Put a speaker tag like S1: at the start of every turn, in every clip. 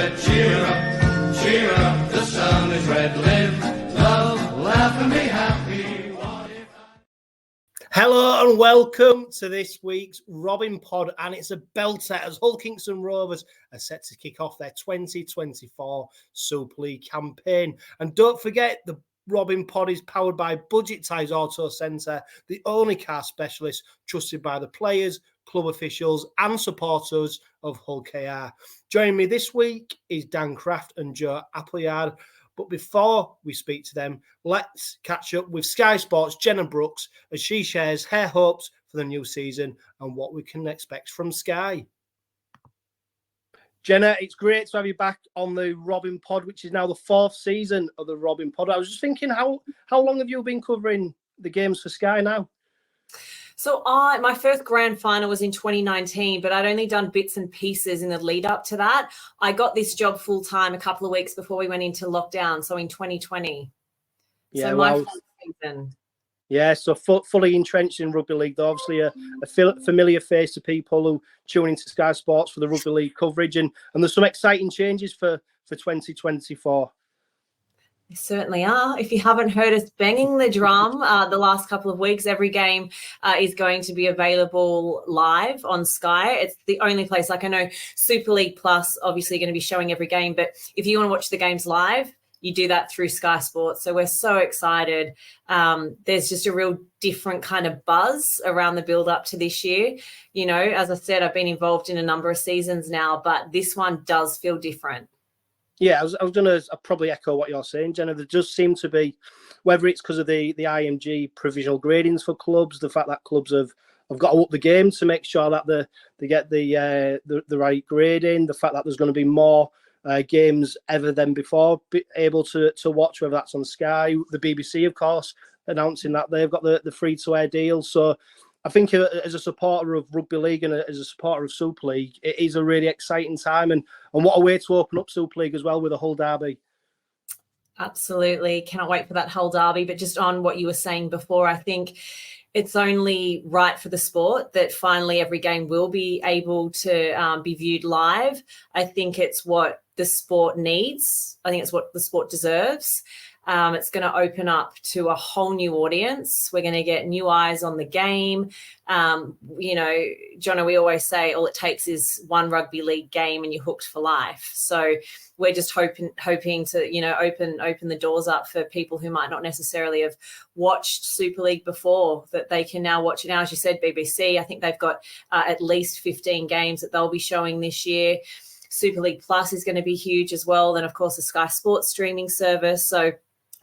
S1: said, cheer up, the sun is red. Live, love, laugh and be happy.
S2: Hello and welcome to this week's Robin Pod, and it's a belter as Hull Kingston Rovers are set to kick off their 2024 Super League campaign. And don't forget, the Robin Pod is powered by Budget Ties Auto Centre, the only car specialist trusted by the players, club officials and supporters of Hull KR. Joining me this week is Dan Craft and Joe Appleyard. But before we speak to them, let's catch up with Sky Sports' Jenna Brooks as she shares her hopes for the new season and what we can expect from Sky. Jenna, it's great to have you back on the Robin Pod, which is now the fourth season of the Robin Pod. I was just thinking, how long have you been covering the games for Sky now?
S3: So my first grand final was in 2019, but I'd only done bits and pieces in the lead up to that. I got this job full time a couple of weeks before we went into lockdown, so in 2020.
S2: Yeah,
S3: so my first season.
S2: Yeah, so fully entrenched in rugby league. They're obviously a familiar face to people who tune into Sky Sports for the rugby league coverage, and there's some exciting changes for 2024.
S3: They certainly are. If you haven't heard us banging the drum the last couple of weeks, every game is going to be available live on Sky. It's the only place. Like, I know Super League Plus obviously going to be showing every game, but if you want to watch the games live, you do that through Sky Sports. So we're so excited. There's just a real different kind of buzz around the build up to this year. You know, as I said, I've been involved in a number of seasons now, but this one does feel different.
S2: Yeah, I was going to probably echo what you're saying, Jenna. There does seem to be, whether it's because of the IMG provisional gradings for clubs, the fact that clubs have got to up the game to make sure that they get the right grading, the fact that there's going to be more games ever than before able to watch, whether that's on Sky, the BBC, of course, announcing that they've got the free-to-air deal. So I think as a supporter of rugby league and as a supporter of Super League, it is a really exciting time, and what a way to open up Super League as well with a Hull derby.
S3: Absolutely. Cannot wait for that Hull derby. But just on what you were saying before, I think it's only right for the sport that finally every game will be able to be viewed live. I think it's what the sport needs. I think it's what the sport deserves. It's going to open up to a whole new audience. We're going to get new eyes on the game. You know, Johno, we always say all it takes is one rugby league game and you're hooked for life. So we're just hoping to, you know, open the doors up for people who might not necessarily have watched Super League before, that they can now watch it now. As you said, BBC, I think they've got at least 15 games that they'll be showing this year. Super League Plus is going to be huge as well. Then, of course, the Sky Sports streaming service. So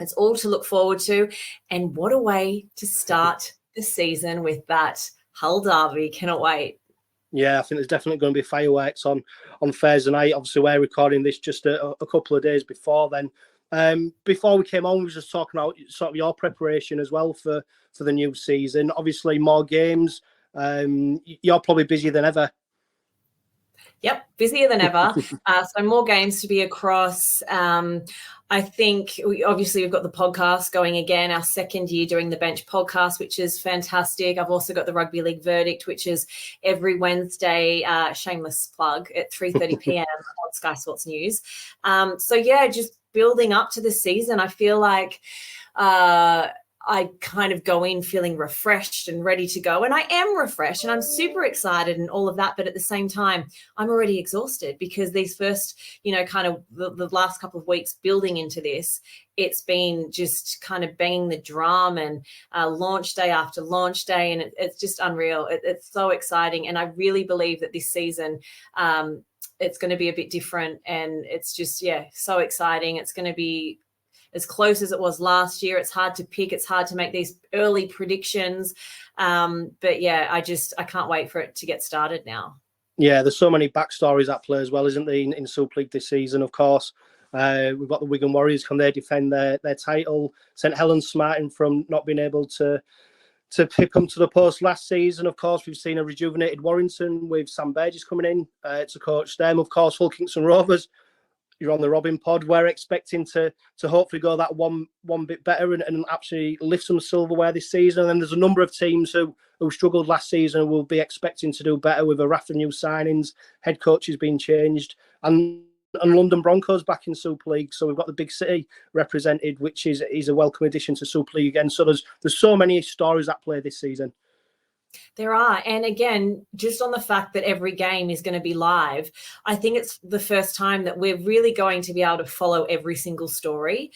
S3: it's all to look forward to. And what a way to start the season with that Hull derby. Cannot wait.
S2: Yeah, I think there's definitely going to be fireworks on Thursday night. Obviously, we're recording this just a couple of days before then. Before we came on, we were just talking about sort of your preparation as well for the new season. Obviously, more games. You're probably busier than ever.
S3: Yep, busier than ever. So more games to be across. I think we've got the podcast going again, our second year doing the Bench podcast, which is fantastic. I've also got the Rugby League Verdict, which is every Wednesday, shameless plug, at 3:30 p.m. on Sky Sports News. So, yeah, just building up to the season, I feel like I kind of go in feeling refreshed and ready to go. And I am refreshed and I'm super excited and all of that. But at the same time, I'm already exhausted because these first, you know, kind of the last couple of weeks building into this, it's been just kind of banging the drum and launch day after launch day. And it's just unreal. It's so exciting. And I really believe that this season, it's going to be a bit different. And it's just, yeah, so exciting. It's going to be as close as it was last year. It's hard to pick. It's hard to make these early predictions. But yeah, I can't wait for it to get started now.
S2: Yeah, there's so many backstories at play as well, isn't there, in Super League this season, of course. We've got the Wigan Warriors. Can they defend their title? St Helens smarting from not being able to come to the post last season. Of course, we've seen a rejuvenated Warrington with Sam Burgess coming in to coach them. Of course, Hull Kingston Rovers, you're on the Robin Pod. We're expecting to hopefully go that one bit better and actually lift some silverware this season. And then there's a number of teams who struggled last season and will be expecting to do better with a raft of new signings. Head coaches being changed. And And London Broncos back in Super League, so we've got the big city represented, which is a welcome addition to Super League again. So there's so many stories at play this season.
S3: There are. And again, just on the fact that every game is going to be live, I think it's the first time that we're really going to be able to follow every single story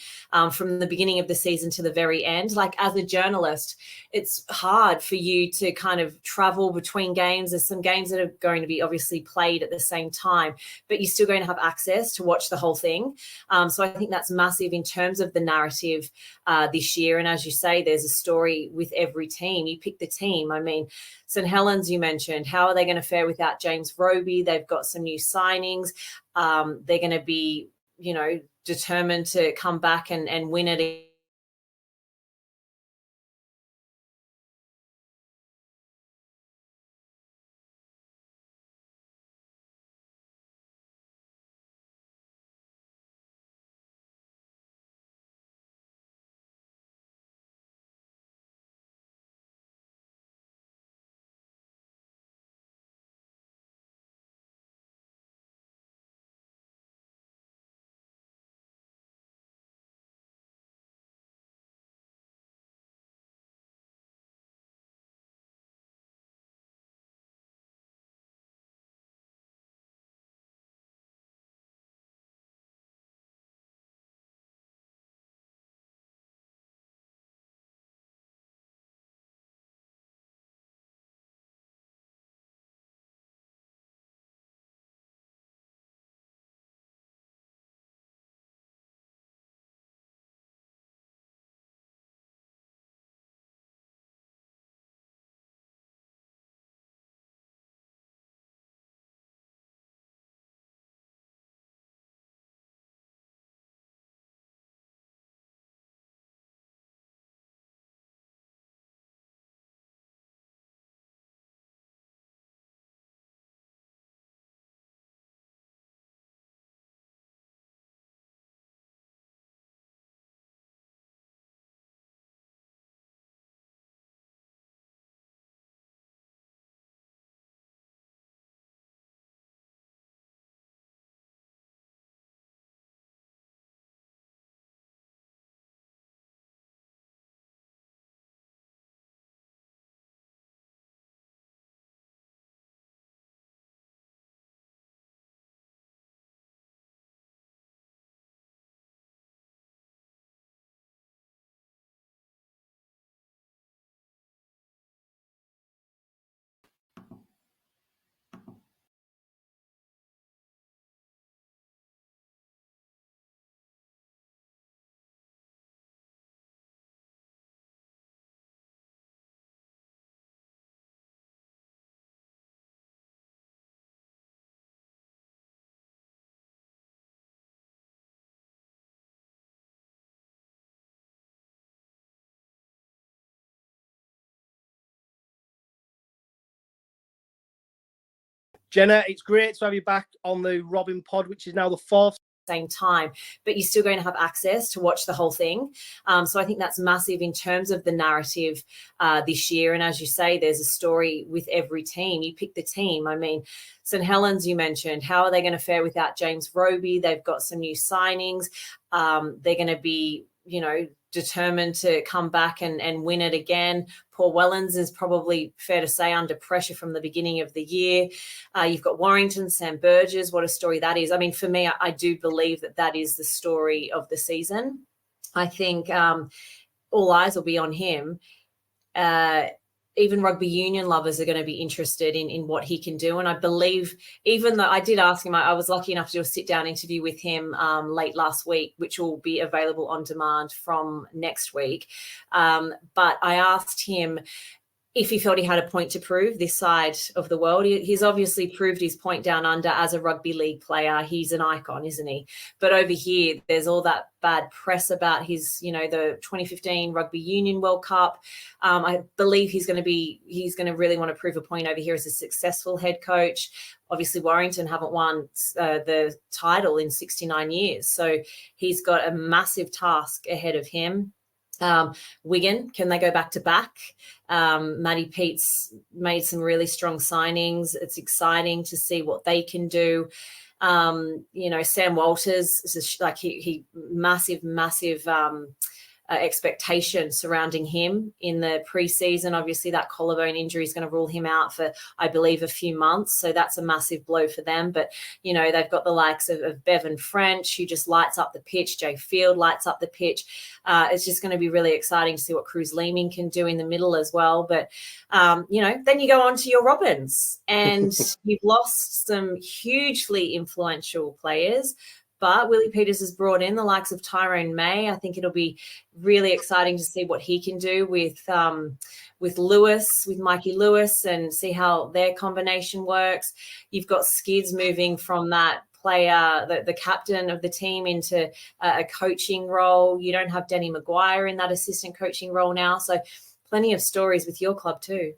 S3: from the beginning of the season to the very end. Like, as a journalist, it's hard for you to kind of travel between games. There's some games that are going to be obviously played at the same time, but you're still going to have access to watch the whole thing. So I think that's massive in terms of the narrative this year. And as you say, there's a story with every team. You pick the team. I mean, St Helens, you mentioned, how are they going to fare without James Roby? They've got some new signings. They're going to be, determined to come back and win it.
S2: Jenna, it's great to have you back on the Robin Pod, which is now the fourth.
S3: Same time, but you're still going to have access to watch the whole thing. So I think that's massive in terms of the narrative this year. And as you say, there's a story with every team. You pick the team. I mean, St Helens, you mentioned, how are they going to fare without James Roby? They've got some new signings. They're going to be, determined to come back and win it again. Paul Wellens is probably, fair to say, under pressure from the beginning of the year. You've got Warrington, Sam Burgess. What a story that is. I mean, for me, I do believe that is the story of the season. I think all eyes will be on him. Even rugby union lovers are going to be interested in what he can do. And I believe, even though I did ask him, I was lucky enough to do a sit-down interview with him late last week, which will be available on demand from next week. But I asked him if he felt he had a point to prove this side of the world. He's obviously proved his point down under as a rugby league player. He's an icon, isn't he? But over here, there's all that bad press about his, the 2015 Rugby Union World Cup. I believe he's going to really want to prove a point over here as a successful head coach. Obviously, Warrington haven't won the title in 69 years. So he's got a massive task ahead of him. Wigan, can they go back to back? Matty Pete's made some really strong signings. It's exciting to see what they can do. You know, Sam Walters is like he massive expectation surrounding him in the preseason. Obviously, that collarbone injury is going to rule him out for, I believe, a few months. So that's a massive blow for them. But, you know, they've got the likes of Bevan French, who just lights up the pitch. Jay Field lights up the pitch. It's just going to be really exciting to see what Cruz Leeming can do in the middle as well. But, you know, then you go on to your Robins, and you've lost some hugely influential players. But Willie Peters has brought in the likes of Tyrone May. I think it'll be really exciting to see what he can do with Lewis, with Mikey Lewis, and see how their combination works. You've got Skids moving from that player, the captain of the team, into a coaching role. You don't have Danny Maguire in that assistant coaching role now. So plenty of stories with your club too.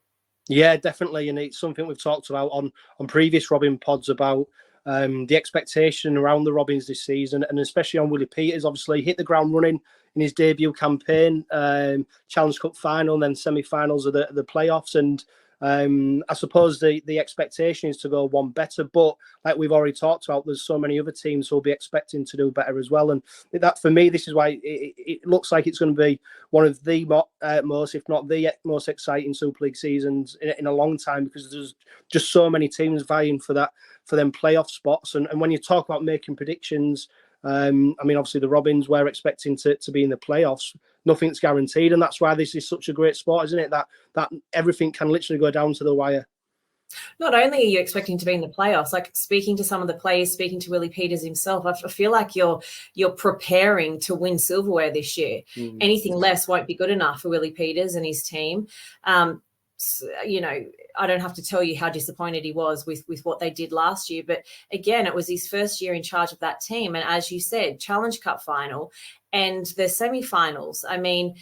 S2: Yeah, definitely. And it's something we've talked about on previous Robin pods about the expectation around the Robins this season, and especially on Willie Peters. Obviously hit the ground running in his debut campaign, Challenge Cup final and then semi-finals of the playoffs. And I suppose the expectation is to go one better, but like we've already talked about, there's so many other teams who will be expecting to do better as well. And that, for me, this is why it looks like it's going to be one of the most, if not the most exciting Super League seasons in a long time, because there's just so many teams vying for them playoff spots. And when you talk about making predictions, I mean, obviously the Robins were expecting to be in the playoffs. Nothing's guaranteed, and that's why this is such a great sport, isn't it? That everything can literally go down to the wire.
S3: Not only are you expecting to be in the playoffs, like speaking to some of the players, speaking to Willie Peters himself, I feel like you're preparing to win silverware this year. Anything less won't be good enough for Willie Peters and his team. You know, I don't have to tell you how disappointed he was with what they did last year. But again, it was his first year in charge of that team. And as you said, Challenge Cup final and the semi-finals. I mean,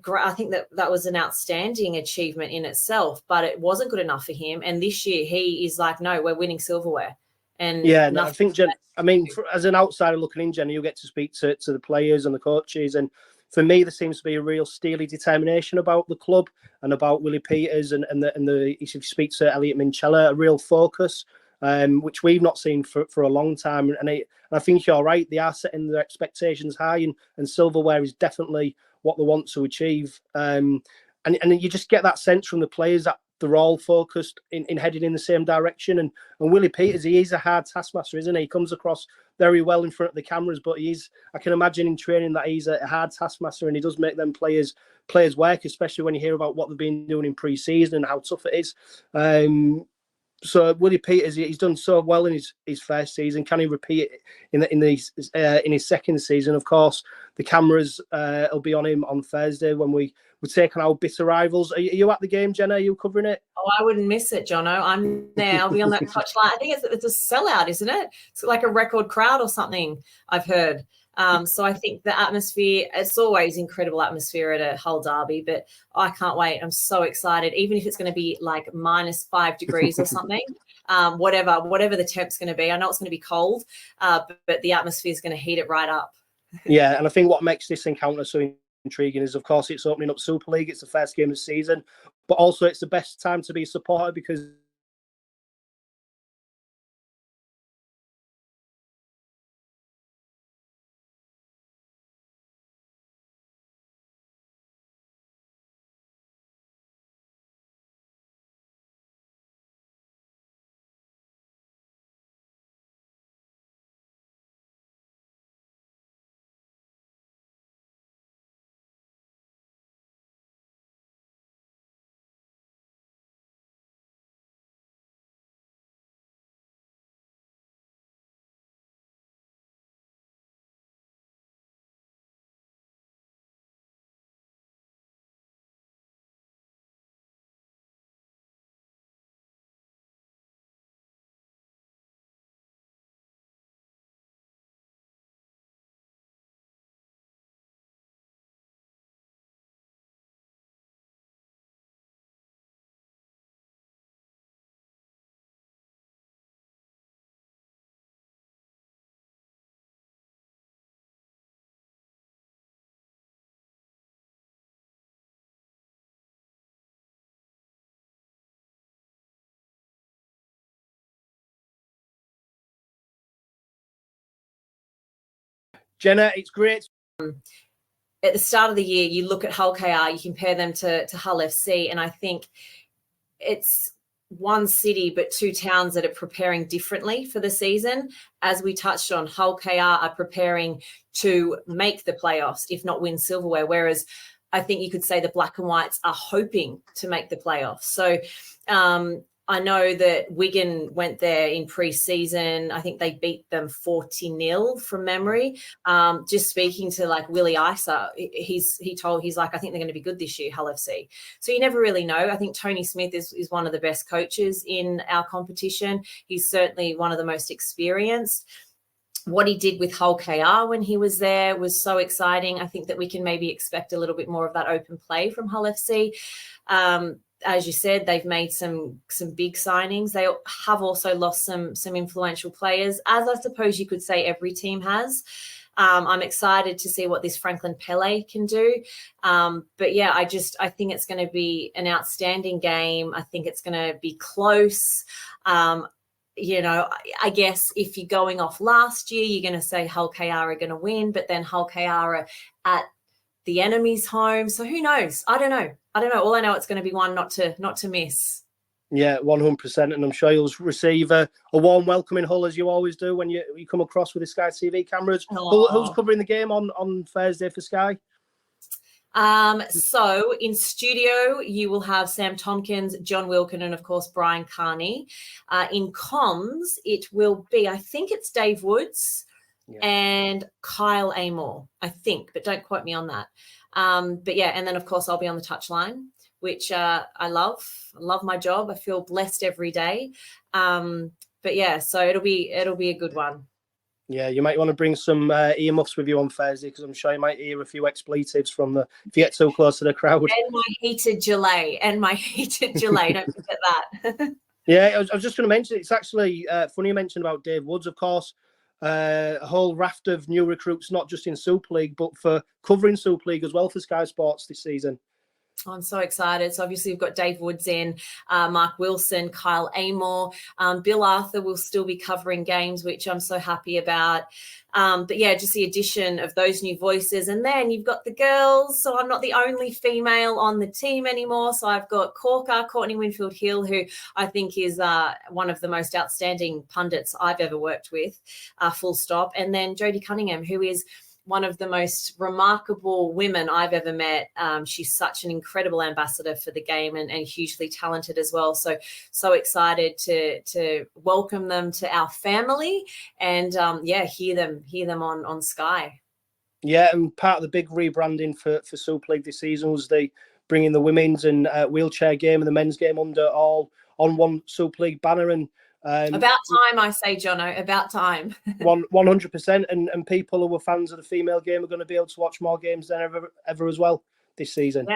S3: I think that was an outstanding achievement in itself, but it wasn't good enough for him. And this year he is like, no, we're winning silverware. And
S2: yeah, no, I think, Jen, I mean, as an outsider looking in, Jenna, you'll get to speak to the players and the coaches. And for me, there seems to be a real steely determination about the club and about Willie Peters and if you speak to Elliot Minchella, a real focus, which we've not seen for a long time. And I think you're right. They are setting their expectations high, and silverware is definitely what they want to achieve. And you just get that sense from the players that they're all focused in heading in the same direction. And Willie Peters, he is a hard taskmaster, isn't he? He comes across very well in front of the cameras, but I can imagine in training that he's a hard taskmaster, and he does make them players work, especially when you hear about what they've been doing in pre-season and how tough it is. So Willie Peters, he's done so well in his first season. Can he repeat it in his second season? Of course, the cameras will be on him on Thursday when we're taking our bitter rivals. Are you at the game, Jenna? Are you covering it?
S3: Oh, I wouldn't miss it, Johno. I'm there. I'll be on that touchline. I think it's a sellout, isn't it? It's like a record crowd or something, I've heard. So I think the atmosphere, it's always incredible atmosphere at a Hull derby, but I can't wait. I'm so excited, even if it's going to be like -5 degrees or something, whatever the temp's going to be. I know it's going to be cold, but the atmosphere is going to heat it right up.
S2: Yeah, and I think what makes this encounter so intriguing is, of course, it's opening up Super League. It's the first game of the season, but also it's the best time to be a supporter because Jenna, it's great.
S3: At the start of the year, you look at 𝗂𝗂𝗲𝗏, you compare them to Hull FC, and I think it's one city but two towns that are preparing differently for the season. As we touched on, 𝗂𝗂𝗲𝗏 are preparing to make the playoffs, if not win silverware, whereas I think you could say the Black and Whites are hoping to make the playoffs. So I know that Wigan went there in pre-season. I think they beat them 40-0 from memory. Just speaking to like 𝗬𝗂𝗍𝗓, he's like, I think they're going to be good this year, Hull FC. So you never really know. I think Tony Smith is one of the best coaches in our competition. He's certainly one of the most experienced. What he did with 𝗂𝗂𝗲𝗏 when he was there was so exciting. I think that we can maybe expect a little bit more of that open play from Hull FC. As you said, they've made some big signings. They have also lost some influential players, as I suppose you could say every team has. I'm excited to see what this Franklin Pele can do. But yeah, I think it's going to be an outstanding game. I think it's going to be close. You know, I guess if you're going off last year, you're going to say 𝗂𝗂𝗲𝗏 are going to win, but then 𝗂𝗂𝗲 are at the enemy's home. So who knows? I don't know. All I know, it's going to be one not to miss. Yeah,
S2: 100%. And I'm sure you'll receive a warm welcome in Hull, as you always do when you come across with the Sky TV cameras. Who's covering the game on Thursday for Sky?
S3: So in studio, you will have Sam Tompkins, John Wilkin, and of course, Brian Carney. In comms, it will be, I think it's Dave Woods and Kyle Amor, I think, but don't quote me on that. But yeah, and then of course I'll be on the touchline, which I love. I love my job. I feel blessed every day. But yeah, so it'll be a good one.
S2: Yeah, you might want to bring some earmuffs with you on Thursday, because I'm sure you might hear a few expletives if you get too close to the crowd.
S3: And my heated 𝗪𝗓. Don't forget that.
S2: Yeah, I was just going to mention, it's actually funny you mentioned about Dave Woods, of course. A whole raft of new recruits, not just in Super League, but for covering Super League as well for Sky Sports this season.
S3: I'm so excited. So obviously we've got Dave Woods in, Mark Wilson, Kyle Amor. Bill Arthur will still be covering games, which I'm so happy about. But yeah, just the addition of those new voices. And then you've got the girls. So I'm not the only female on the team anymore. So I've got Corker, Courtney Winfield-Hill, who I think is one of the most outstanding pundits I've ever worked with, full stop. And then Jodie Cunningham, who is one of the most remarkable women I've ever met. She's such an incredible ambassador for the game and hugely talented as well. So excited to welcome them to our family and hear them on Sky.
S2: Yeah, and part of the big rebranding for Super League this season was bringing the women's and wheelchair game and the men's game under all on one Super League banner. And
S3: about time, I say, Johno, about time.
S2: 100%. And people who were fans of the female game are going to be able to watch more games than ever as well this season.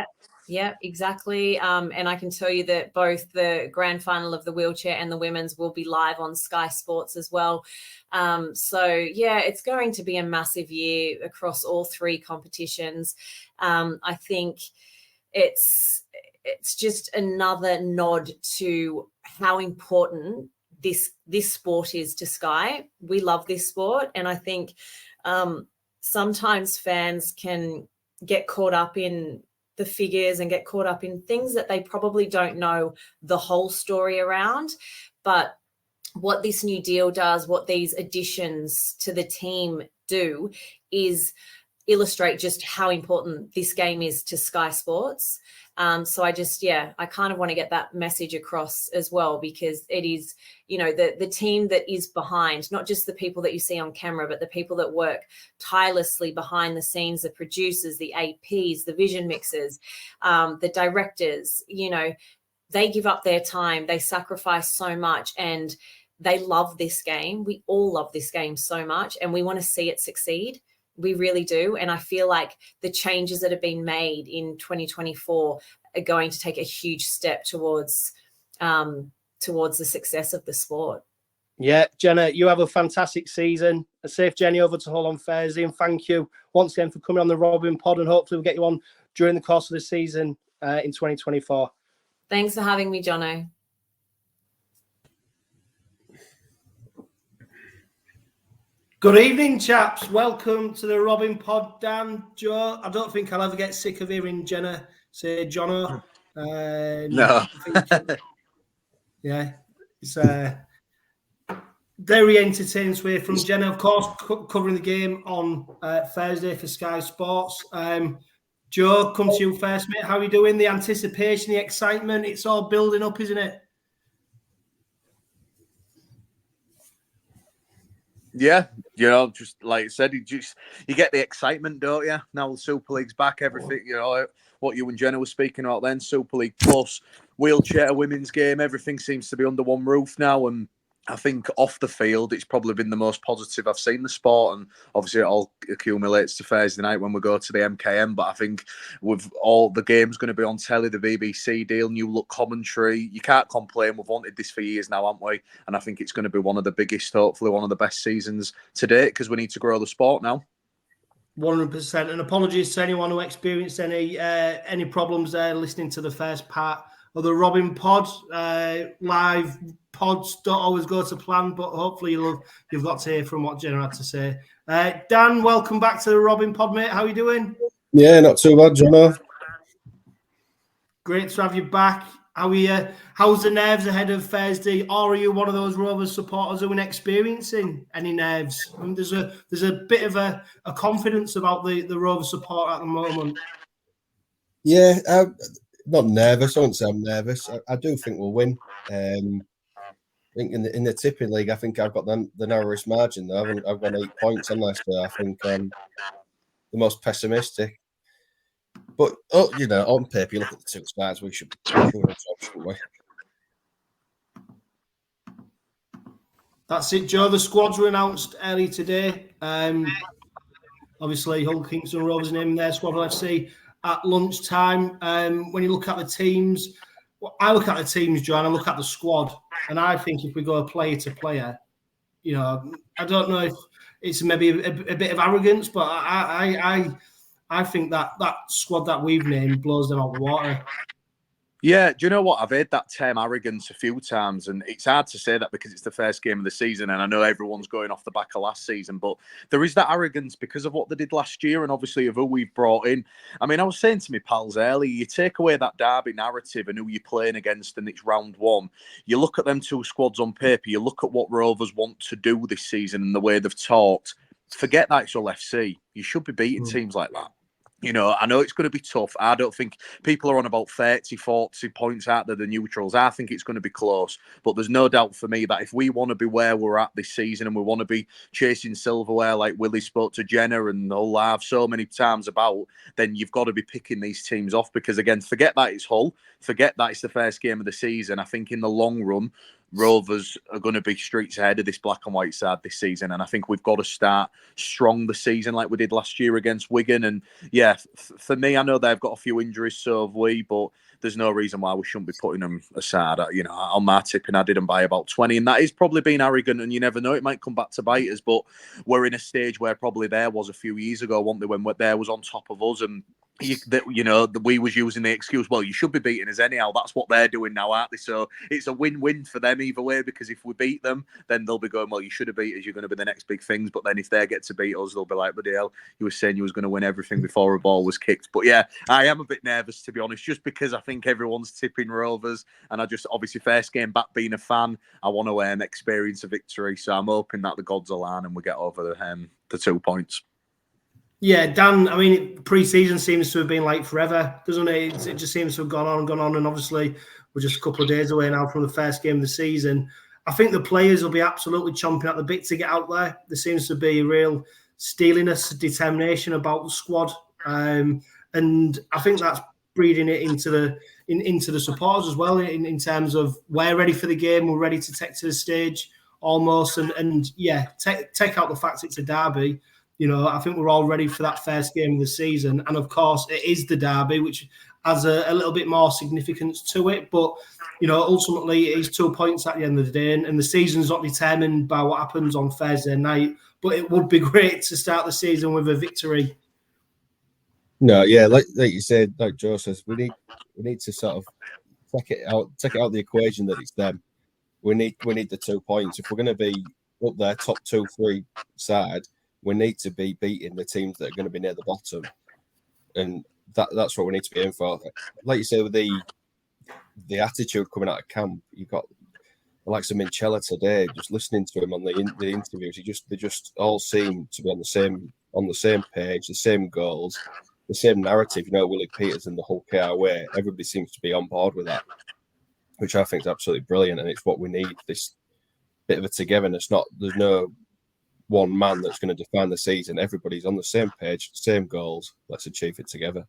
S3: Yeah, exactly. And I can tell you that both the grand final of the wheelchair and the women's will be live on Sky Sports as well. So yeah, it's going to be a massive year across all three competitions. I think it's just another nod to how important this sport is to Sky. We love this sport, and I think sometimes fans can get caught up in the figures and get caught up in things that they probably don't know the whole story around. But what this new deal does, what these additions to the team do, is illustrate just how important this game is to Sky Sports. So I kind of want to get that message across as well, because it is, the team that is behind, not just the people that you see on camera, but the people that work tirelessly behind the scenes, the producers, the APs, the vision mixers, the directors, they give up their time, they sacrifice so much, and they love this game. We all love this game so much, and we want to see it succeed. We really do. And I feel like the changes that have been made in 2024 are going to take a huge step towards the success of the sport.
S2: Yeah, Jenna, you have a fantastic season. A safe journey over to Hull on Thursday. And thank you once again for coming on the Robin Pod, and hopefully we'll get you on during the course of the season in 2024.
S3: Thanks for having me, Jono.
S2: Good evening, chaps. Welcome to the Robin Pod. Dan, Joe, I don't think I'll ever get sick of hearing Jenna say Johno.
S4: No.
S2: Yeah, it's very entertaining to hear from Jenna, of course, covering the game on Thursday for Sky Sports. Joe, come to you first, mate. How are you doing? The anticipation, the excitement, it's all building up, isn't it?
S4: Yeah, just like I said, you get the excitement, don't you? Now the Super League's back, everything, what you and Jenna were speaking about then, Super League Plus, wheelchair women's game, everything seems to be under one roof now, and I think off the field, it's probably been the most positive I've seen the sport, and obviously it all accumulates to Thursday night when we go to the MKM. But I think with all the games going to be on telly, the BBC deal, new look commentary, you can't complain. We've wanted this for years now, haven't we? And I think it's going to be one of the biggest, hopefully one of the best seasons to date, because we need to grow the sport now.
S2: 100%. And apologies to anyone who experienced any problems there listening to the first part of the Robin Pod. Live pods don't always go to plan, but hopefully you've got to hear from what Jenna had to say. Dan, welcome back to the Robin Pod, mate. How are you doing?
S5: Yeah, not too bad, Johno.
S2: Great to have you back. How are you? How's the nerves ahead of Thursday? Or are you one of those Rovers supporters who are experiencing any nerves? I mean, there's a bit of a confidence about the Rovers support at the moment.
S5: Yeah, not nervous. I wouldn't say I'm nervous. I do think we'll win. I think in the tipping league, I think I've got the narrowest margin. Though. I've got 8 points on last year. I think the most pessimistic. But on paper, you look at the two sides. We should win, shouldn't we?
S2: That's it, Joe. The squads were announced early today. Obviously, Hull Kingston Rovers named their squad FC at lunchtime. When you look at the teams, I look at the teams, Joe, and I look at the squad, and I think if we go player to player, I don't know if it's maybe a bit of arrogance, but I think that squad that we've named blows them out of the water.
S4: Yeah, do you know what? I've heard that term arrogance a few times, and it's hard to say that because it's the first game of the season, and I know everyone's going off the back of last season, but there is that arrogance because of what they did last year, and obviously of who we've brought in. I mean, I was saying to my pals earlier, you take away that derby narrative and who you're playing against, and it's round one. You look at them two squads on paper, you look at what Rovers want to do this season and the way they've talked. Forget that it's Hull FC. You should be beating teams like that. I know it's going to be tough. I don't think people are on about 30, 40 points out there, the neutrals. I think it's going to be close. But there's no doubt for me that if we want to be where we're at this season and we want to be chasing silverware like Willie spoke to Jenna and Hull have so many times about, then you've got to be picking these teams off because, again, forget that it's Hull. Forget that it's the first game of the season. I think in the long run, Rovers are going to be streets ahead of this black and white side this season. And I think we've got to start strong the season like we did last year against Wigan. And yeah, for me, I know they've got a few injuries, so have we, but there's no reason why we shouldn't be putting them aside. On my tipping, I did them by about 20. And that is probably being arrogant, and you never know, it might come back to bite us. But we're in a stage where probably there was a few years ago, weren't they, when there was on top of us and we was using the excuse, well, you should be beating us anyhow. That's what they're doing now, aren't they? So it's a win-win for them either way, because if we beat them, then they'll be going, well, you should have beat us. You're going to be the next big things. But then if they get to beat us, they'll be like, but hell, you were saying you was going to win everything before a ball was kicked. But yeah, I am a bit nervous, to be honest, just because I think everyone's tipping Rovers. And I just, obviously, first game back being a fan, I want to experience a victory. So I'm hoping that the gods align and we get over the 2 points.
S2: Yeah, Dan, I mean, pre-season seems to have been like forever, doesn't it? It just seems to have gone on. And obviously, we're just a couple of days away now from the first game of the season. I think the players will be absolutely chomping at the bit to get out there. There seems to be a real steeliness, determination about the squad. And I think that's breeding it into the supporters as well, in terms of we're ready for the game, we're ready to take to the stage almost. And yeah, take out the fact it's a derby. I think we're all ready for that first game of the season. And, of course, it is the derby, which has a little bit more significance to it. But, ultimately, it is 2 points at the end of the day. And the season's not determined by what happens on Thursday night. But it would be great to start the season with a victory.
S5: No, yeah, like you said, like Joe says, we need to sort of take it out of the equation that it's them. We need the 2 points. If we're going to be up there, top 2-3 side, we need to be beating the teams that are going to be near the bottom, and that's what we need to be in for. Like you say, with the attitude coming out of camp, you got like some 𝗕𝗂𝗱𝗴𝗲 today. Just listening to him on the interviews, they just all seem to be on the same page, the same goals, the same narrative. You know, Willie Peters and the 𝗀𝗂𝗽𝗏, everybody seems to be on board with that, which I think is absolutely brilliant, and it's what we need. This bit of a togetherness. There's no one man that's going to define the season. Everybody's on the same page, same goals. Let's achieve it together.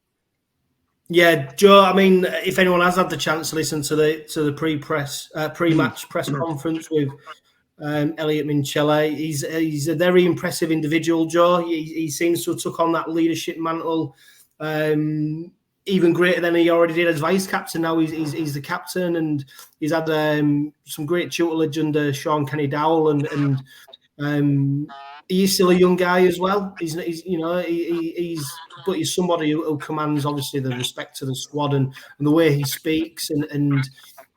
S2: Yeah, Joe. I mean, if anyone has had the chance to listen to the pre-match press conference with Elliot Minchella, he's a very impressive individual, Joe. He seems to have took on that leadership mantle even greater than he already did as vice captain. Now he's the captain, and he's had some great tutelage under Sean Kenny Dowell, and he's still a young guy as well. He's but he's somebody who commands obviously the respect of the squad and the way he speaks, and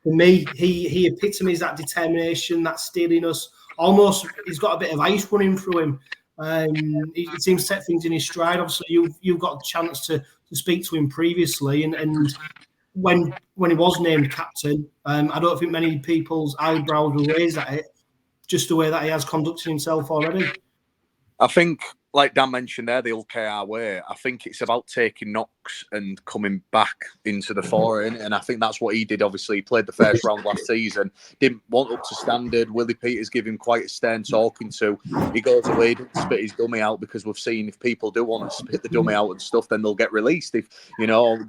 S2: for me, he epitomises that determination, that steeliness. Almost, he's got a bit of ice running through him. He seems to set things in his stride. Obviously, you've got a chance to speak to him previously, and when he was named captain, I don't think many people's eyebrows were raised at it, just the way that he has conducted himself already.
S4: I think, like Dan mentioned there, the 𝗀𝗂𝗽𝗏𝗏, I think it's about taking knocks and coming back into the foreign, and I think that's what he did. Obviously, he played the first round last season, didn't want up to standard. Willie Peters gave him quite a stern talking to. He goes away, didn't spit his dummy out, because we've seen if people do want to spit the dummy out and stuff, then they'll get released, if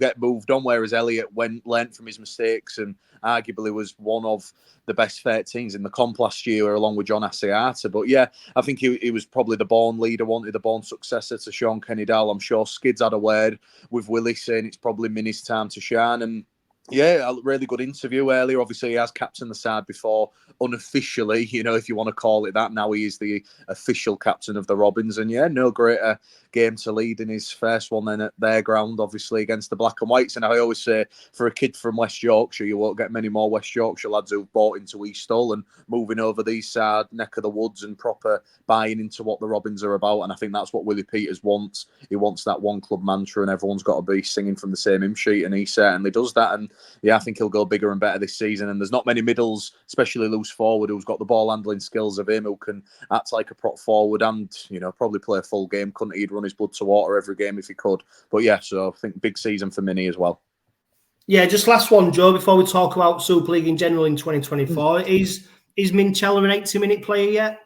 S4: get moved on. Whereas Elliot learned from his mistakes and arguably was one of the best 13s in the comp last year, along with John Asiata. But yeah, I think he was probably the born leader, wanted the born successor to Sean Kenny Dowell. I'm sure Skids had a word with Willie saying it's probably Minnie's time to shine. And yeah, a really good interview earlier. Obviously, he has captained the side before, unofficially, if you want to call it that. Now he is the official captain of the Robins. And yeah, no greater game to lead in his first one then at their ground, obviously, against the Black and Whites. And I always say, for a kid from West Yorkshire, you won't get many more West Yorkshire lads who've bought into East Hull and moving over the east side, neck of the woods, and proper buying into what the Robins are about. And I think that's what Willie Peters wants. He wants that one club mantra, and everyone's got to be singing from the same hymn sheet, and he certainly does that. And yeah, I think he'll go bigger and better this season. And there's not many middles, especially loose forward, who's got the ball handling skills of him, who can act like a prop forward and, probably play a full game. Couldn't he'd run his blood to water every game if he could. But yeah, so I think big season for Minnie as well.
S2: Yeah, just last one, Joe, before we talk about Super League in general in 2024. Is Minchella an 80-minute player yet?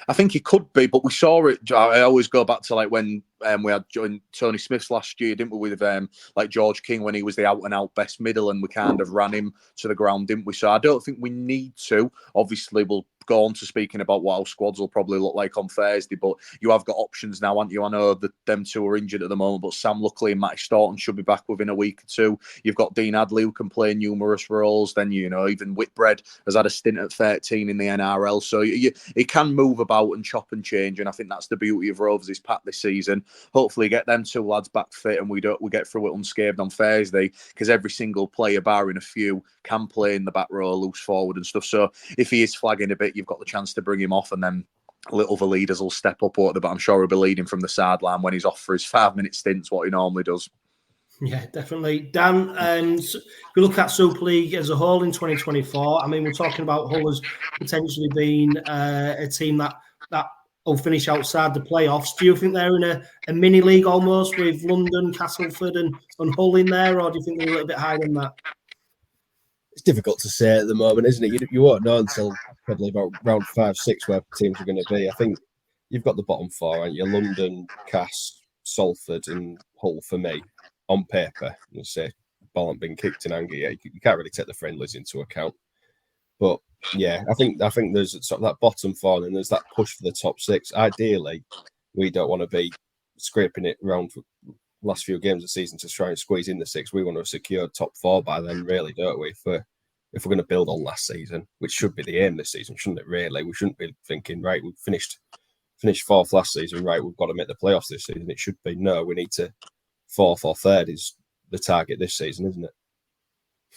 S4: I think he could be, but we saw it. I always go back to like when we had Tony Smith's last year, didn't we, with like George King, when he was the out-and-out best middle, and we kind of ran him to the ground, didn't we? So I don't think we need to. Obviously, we'll go on to speaking about what our squads will probably look like on Thursday, but you have got options now, haven't you? I know that them two are injured at the moment, but Sam Luckley and Matty Staunton should be back within a week or two. You've got Dean Adley, who can play numerous roles. Then, even Whitbread has had a stint at 13 in the NRL. So he can move about and chop and change, and I think that's the beauty of Rovers' pack this season. Hopefully get them two lads back fit, and we get through it unscathed on Thursday, because every single player, barring a few, can play in the back row, loose forward and stuff. So if he is flagging a bit, you've got the chance to bring him off, and then other leaders will step up. But I'm sure he'll be leading from the sideline when he's off for his 5-minute stints, what he normally does.
S2: Yeah, definitely. Dan, if we look at Super League as a whole in 2024, I mean, we're talking about Hull as potentially being a team that will finish outside the playoffs. Do you think they're in a mini league almost, with London, Castleford and Hull in there, or do you think they're a little bit higher than that?
S5: It's difficult to say at the moment, isn't it? You won't know until probably about round 5-6 where teams are going to be. I think you've got the bottom four, aren't you? London, Cass, Salford and Hull for me, on paper. You say ball ain't been kicked in anger yet. You can't really take the friendlies into account. But yeah, I think there's sort of that bottom four, and there's that push for the top 6. Ideally, we don't want to be scraping it around for last few games of the season to try and squeeze in the 6. We want to secure top 4 by then, really, don't we? If we're going to build on last season, which should be the aim this season, shouldn't it? Really, we shouldn't be thinking, right, we finished 4th last season, right, we've got to make the playoffs this season. It should be, no, we need to 4th or 3rd is the target this season, isn't it?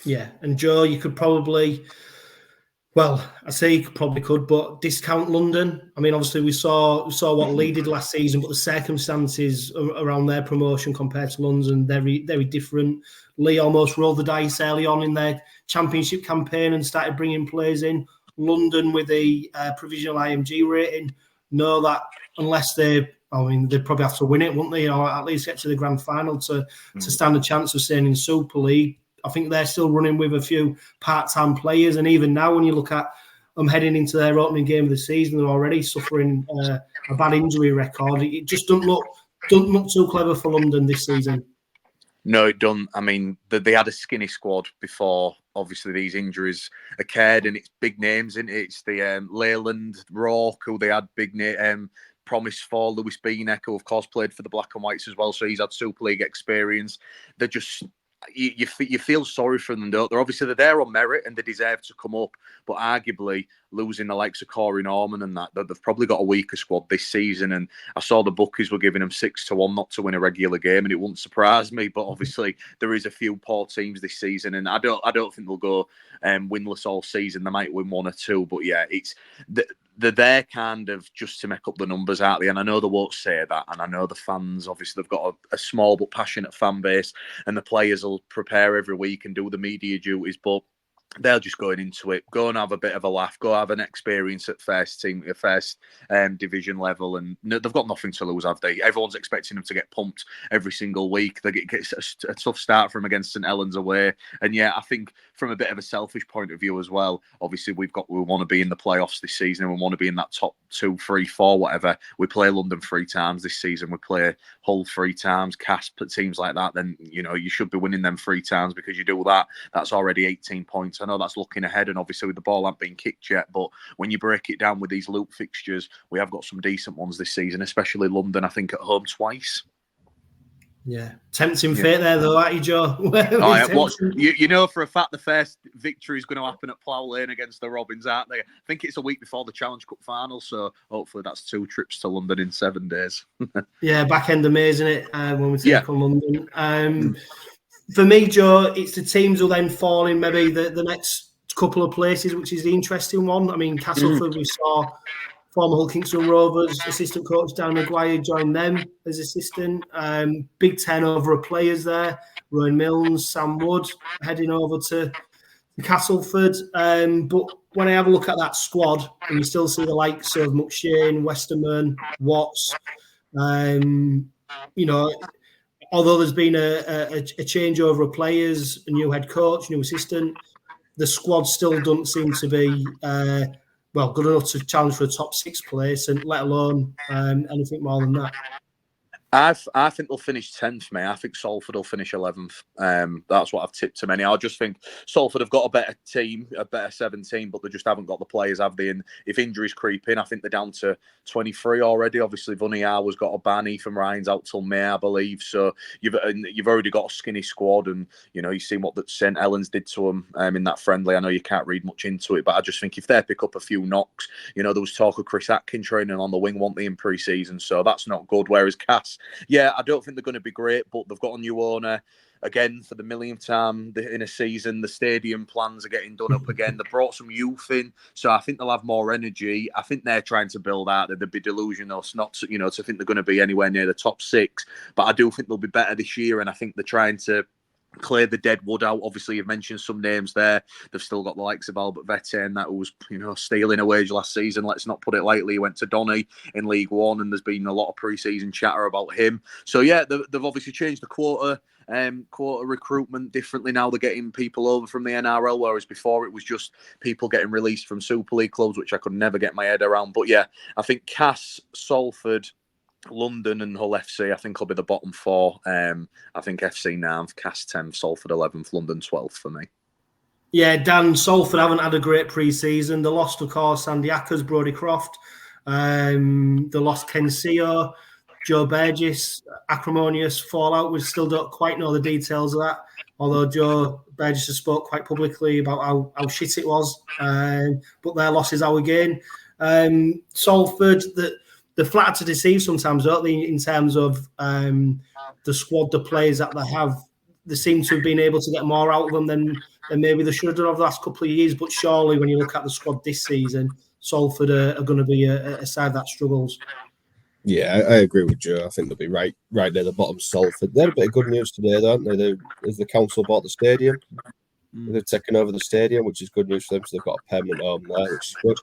S2: Yeah, and Joe, you could probably Well, I say you probably could, but discount London. I mean, obviously we saw what Leigh did last season, but the circumstances around their promotion compared to London very, very different. Leigh almost rolled the dice early on in their championship campaign and started bringing players in. London with a provisional IMG rating know that unless they'd probably have to win it, wouldn't they? Or at least get to the grand final to stand a chance of staying in Super League. I think they're still running with a few part-time players, and even now, when you look at them heading into their opening game of the season, they're already suffering a bad injury record. It just doesn't look too clever for London this season.
S4: No, it don't. I mean, they had a skinny squad before. Obviously, these injuries occurred, and it's big names, isn't it? It's the Leyland, Rourke, who they had big promise for. 𝗬𝗂𝗱𝗏𝗏, who of course played for the Black and Whites as well, so he's had Super League experience. They're just. You feel sorry for them, don't they? Obviously, they're there on merit and they deserve to come up. But arguably, losing the likes of Corey Norman and that they've probably got a weaker squad this season. And I saw the bookies were giving them 6-1 not to win a regular game, and it wouldn't surprise me. But obviously, there is a few poor teams this season, and I don't think they'll go winless all season. They might win 1 or 2, but yeah, they're there kind of just to make up the numbers, aren't they? And I know they won't say that, and I know the fans, obviously, they've got a small but passionate fan base, and the players will prepare every week and do the media duties, but they're just going into it, go and have a bit of a laugh, go have an experience at first division level, and they've got nothing to lose, have they? Everyone's expecting them to get pumped every single week. They get a tough start from against St Helens away, and yeah, I think from a bit of a selfish point of view as well, obviously we want to be in the playoffs this season, and we want to be in that top 2, 3, 4, whatever. We play London 3 times this season, we play Hull 3 times, Casp, teams like that, then you should be winning them 3 times, because you do that, that's already 18 points. I know that's looking ahead, and obviously the ball hasn't been kicked yet, but when you break it down with these loop fixtures, we have got some decent ones this season, especially London, I think, at home twice.
S2: Yeah, tempting fate there though, aren't you, Joe?
S4: You know for a fact the first victory is going to happen at Plough Lane against the Robins, aren't they? I think it's a week before the Challenge Cup final, so hopefully that's 2 trips to London in 7 days.
S2: Yeah, back end of May, isn't it? When we take on London. For me, Joe, it's the teams who then fall in maybe the next couple of places, which is the interesting one. I mean, Castleford, we saw former Hull Kingston Rovers assistant coach Dan Maguire join them as assistant. Big turnover of players there. Rowan Milnes, Sam Wood heading over to Castleford. But when I have a look at that squad, and you still see the likes of McShane, Westerman, Watts, although there's been a changeover of players, a new head coach, new assistant, the squad still doesn't seem to be good enough to challenge for a top 6 place, and let alone anything more than that.
S4: I think they'll finish 10th, mate. I think Salford will finish 11th. That's what I've tipped them. I just think Salford have got a better team, a better 17, but they just haven't got the players, have they? And if injuries creep in, I think they're down to 23 already. Obviously, 𝗦𝗢𝗔𝗆's got a ban. Ethan Ryan's out till May, I believe. So you've already got a skinny squad, and you've seen what St Helens did to them in that friendly. I know you can't read much into it, but I just think if they pick up a few knocks, there was talk of Chris Atkin training on the wing, weren't they, in pre-season? So that's not good. Whereas Cass, yeah, I don't think they're going to be great, but they've got a new owner. Again, for the millionth time in a season, the stadium plans are getting done up again. They brought some youth in, so I think they'll have more energy. I think they're trying to build out. They'd be delusional not to, to think they're going to be anywhere near the top 6. But I do think they'll be better this year, and I think they're trying to clear the dead wood out. Obviously, you've mentioned some names there. They've still got the likes of 𝗷𝗏𝗏𝗏, and that was, stealing a wage last season. Let's not put it lightly. He went to Donny in League One, and there's been a lot of pre-season chatter about him. So yeah, they've obviously changed the quota recruitment differently now. They're getting people over from the NRL, whereas before it was just people getting released from Super League clubs, which I could never get my head around. But yeah, I think Cass, Salford, London and Hull FC, I think will be the bottom 4. I think FC 9th, Cass 10th, Salford 11th, London 12th for me.
S2: Yeah, Dan, Salford haven't had a great pre-season. They lost, of course, Andy Ackers, Brodie Croft. They lost Ken Seo, Joe Burgess, acrimonious fallout. We still don't quite know the details of that, although Joe Burgess has spoke quite publicly about how shit it was. But their losses are again. Salford, they're flattered to deceive sometimes, don't they, in terms of the squad, the players that they have. They seem to have been able to get more out of them than than maybe they should have done over the last couple of years. But surely, when you look at the squad this season, Salford are going to be a side that struggles.
S5: Yeah, I agree with Joe. I think they'll be right near the bottom. Salford. They had a bit of good news today, don't they? As the council bought the stadium, they've taken over the stadium, which is good news for them. So they've got a permanent home there, which is good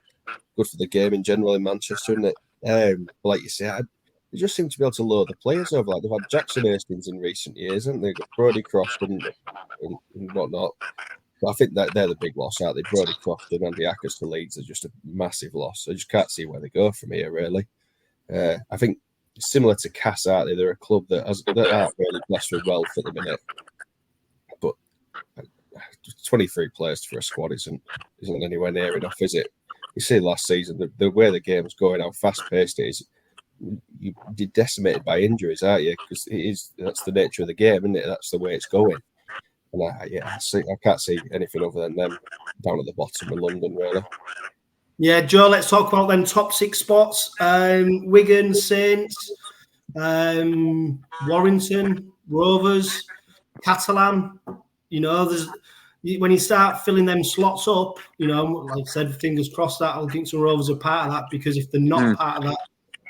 S5: for the game in general in Manchester, isn't it? But like you say, they just seem to be able to load the players over. Like they've had Jackson Hastings in recent years, haven't they? Got Brodie Crofton and whatnot. But I think that they're the big loss, aren't they? Brodie Crofton and Andy Ackers to Leeds are just a massive loss. I just can't see where they go from here, really. I think similar to Cass, aren't they? They're a club that aren't really blessed with wealth at the minute. But 23 players for a squad isn't anywhere near enough, is it? You see last season, the way the game's going, how fast-paced it is, you're decimated by injuries, aren't you? Because that's the nature of the game, isn't it? That's the way it's going. And I can't see anything other than them down at the bottom of London, really.
S2: Yeah, Joe, let's talk about them top 6 spots. Wigan, Saints, Warrington, Rovers, Catalan. You know, when you start filling them slots up, you know, like I said, fingers crossed that Alkington Rovers are part of that, because if they're not part of that,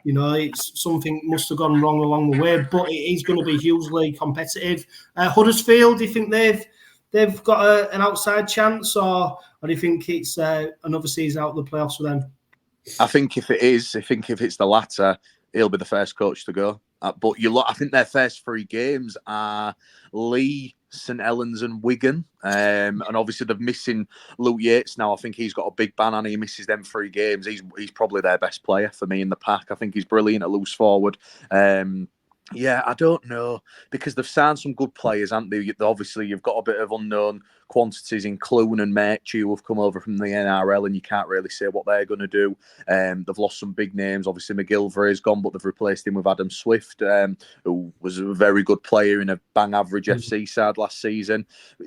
S2: you know, it's something must have gone wrong along the way. But it is going to be hugely competitive. Huddersfield, do you think they've got an outside chance, or do you think it's another season out of the playoffs for them?
S4: I think if it's the latter, he'll be the first coach to go. But I think their first 3 games are Leigh, St Helens and Wigan. And obviously they're missing Luke Yates now. I think he's got a big ban and he misses them 3 games. He's probably their best player for me in the pack. I think he's brilliant at loose forward. Yeah, I don't know, because they've signed some good players, haven't they? Obviously, you've got a bit of unknown quantities in Clune and Mayhew who have come over from the NRL, and you can't really say what they're going to do. They've lost some big names. Obviously, McGilvray is gone, but they've replaced him with Adam Swift, who was a very good player in a bang-average FC side last season.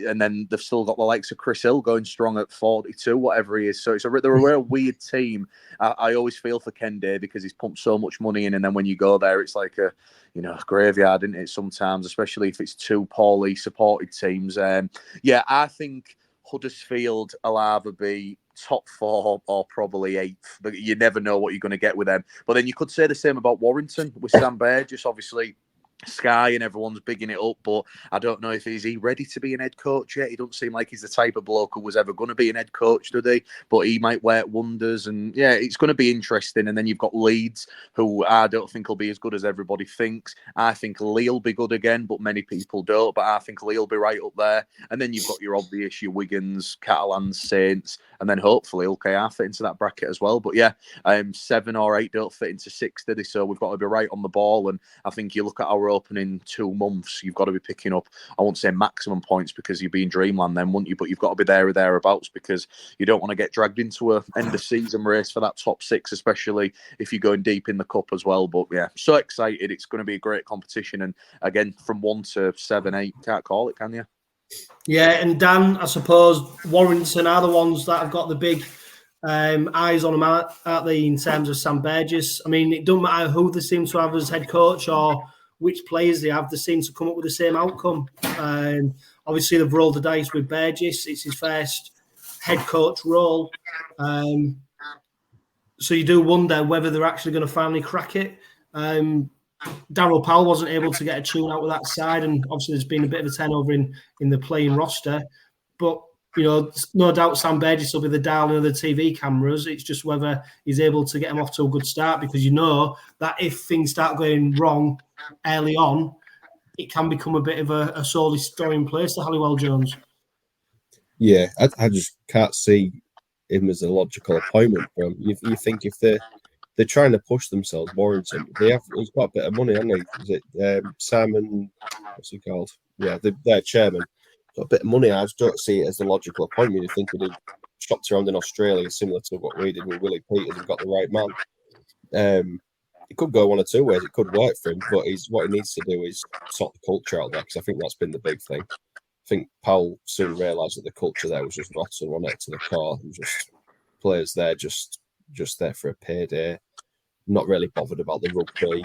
S4: And then they've still got the likes of Chris Hill going strong at 42, whatever he is. So they're a real weird team. I always feel for Ken Day because he's pumped so much money in, and then when you go there, it's like a graveyard, isn't it? Sometimes, especially if it's 2 poorly supported teams. Yeah, I think Huddersfield will either be top 4 or probably 8th, but you never know what you're going to get with them. But then you could say the same about Warrington with Sam Burgess, obviously. Sky and everyone's bigging it up, but I don't know if he's ready to be an head coach yet. He doesn't seem like he's the type of bloke who was ever going to be an head coach, does he? But he might work wonders, and yeah, it's going to be interesting. And then you've got Leeds, who I don't think will be as good as everybody thinks. I think Leigh will be good again, but many people don't. But I think Leigh will be right up there. And then you've got your obvious, your Wigans, Catalans, Saints, and then hopefully 𝗀𝗃𝗏 fit into that bracket as well. But yeah, 7 or 8 don't fit into 6, did they? So we've got to be right on the ball. And I think you look at our opening 2 months, you've got to be picking up, I won't say maximum points because you'd be in dreamland then, wouldn't you? But you've got to be there or thereabouts, because you don't want to get dragged into a end of season race for that top 6, especially if you're going deep in the cup as well. But yeah, so excited. It's going to be a great competition. And again, from 1 to 7, 8, can't call it, can you?
S2: Yeah, and Dan, I suppose Warrington are the ones that have got the big eyes on them, aren't they, in terms of Sam Burgess? I mean, it doesn't matter who they seem to have as head coach or which players they have, they seem to come up with the same outcome. Obviously, they've rolled the dice with Burgess. It's his first head coach role. So you do wonder whether they're actually going to finally crack it. Daryl Powell wasn't able to get a tune out with that side, and obviously there's been a bit of a turnover in the playing roster. But, you know, no doubt Sam Burgess will be the darling of the TV cameras. It's just whether he's able to get them off to a good start, because you know that if things start going wrong early on, it can become a bit of a soul destroying place to Halliwell Jones.
S5: Yeah, I just can't see him as a logical appointment for him. You think if they're trying to push themselves, Warrington, he's got a bit of money, hasn't he? Is it Simon? What's he called? Yeah, their chairman. Got a bit of money. I just don't see it as a logical appointment. You think he'd have shopped around in Australia, similar to what we did with Willie Peters, and got the right man. It could go one or two ways. It could work for him, but what he needs to do is sort the culture out there, because I think that's been the big thing. I think Powell soon realised that the culture there was just rotten, wasn't it, to the core. And just players there just there for a payday, not really bothered about the rugby.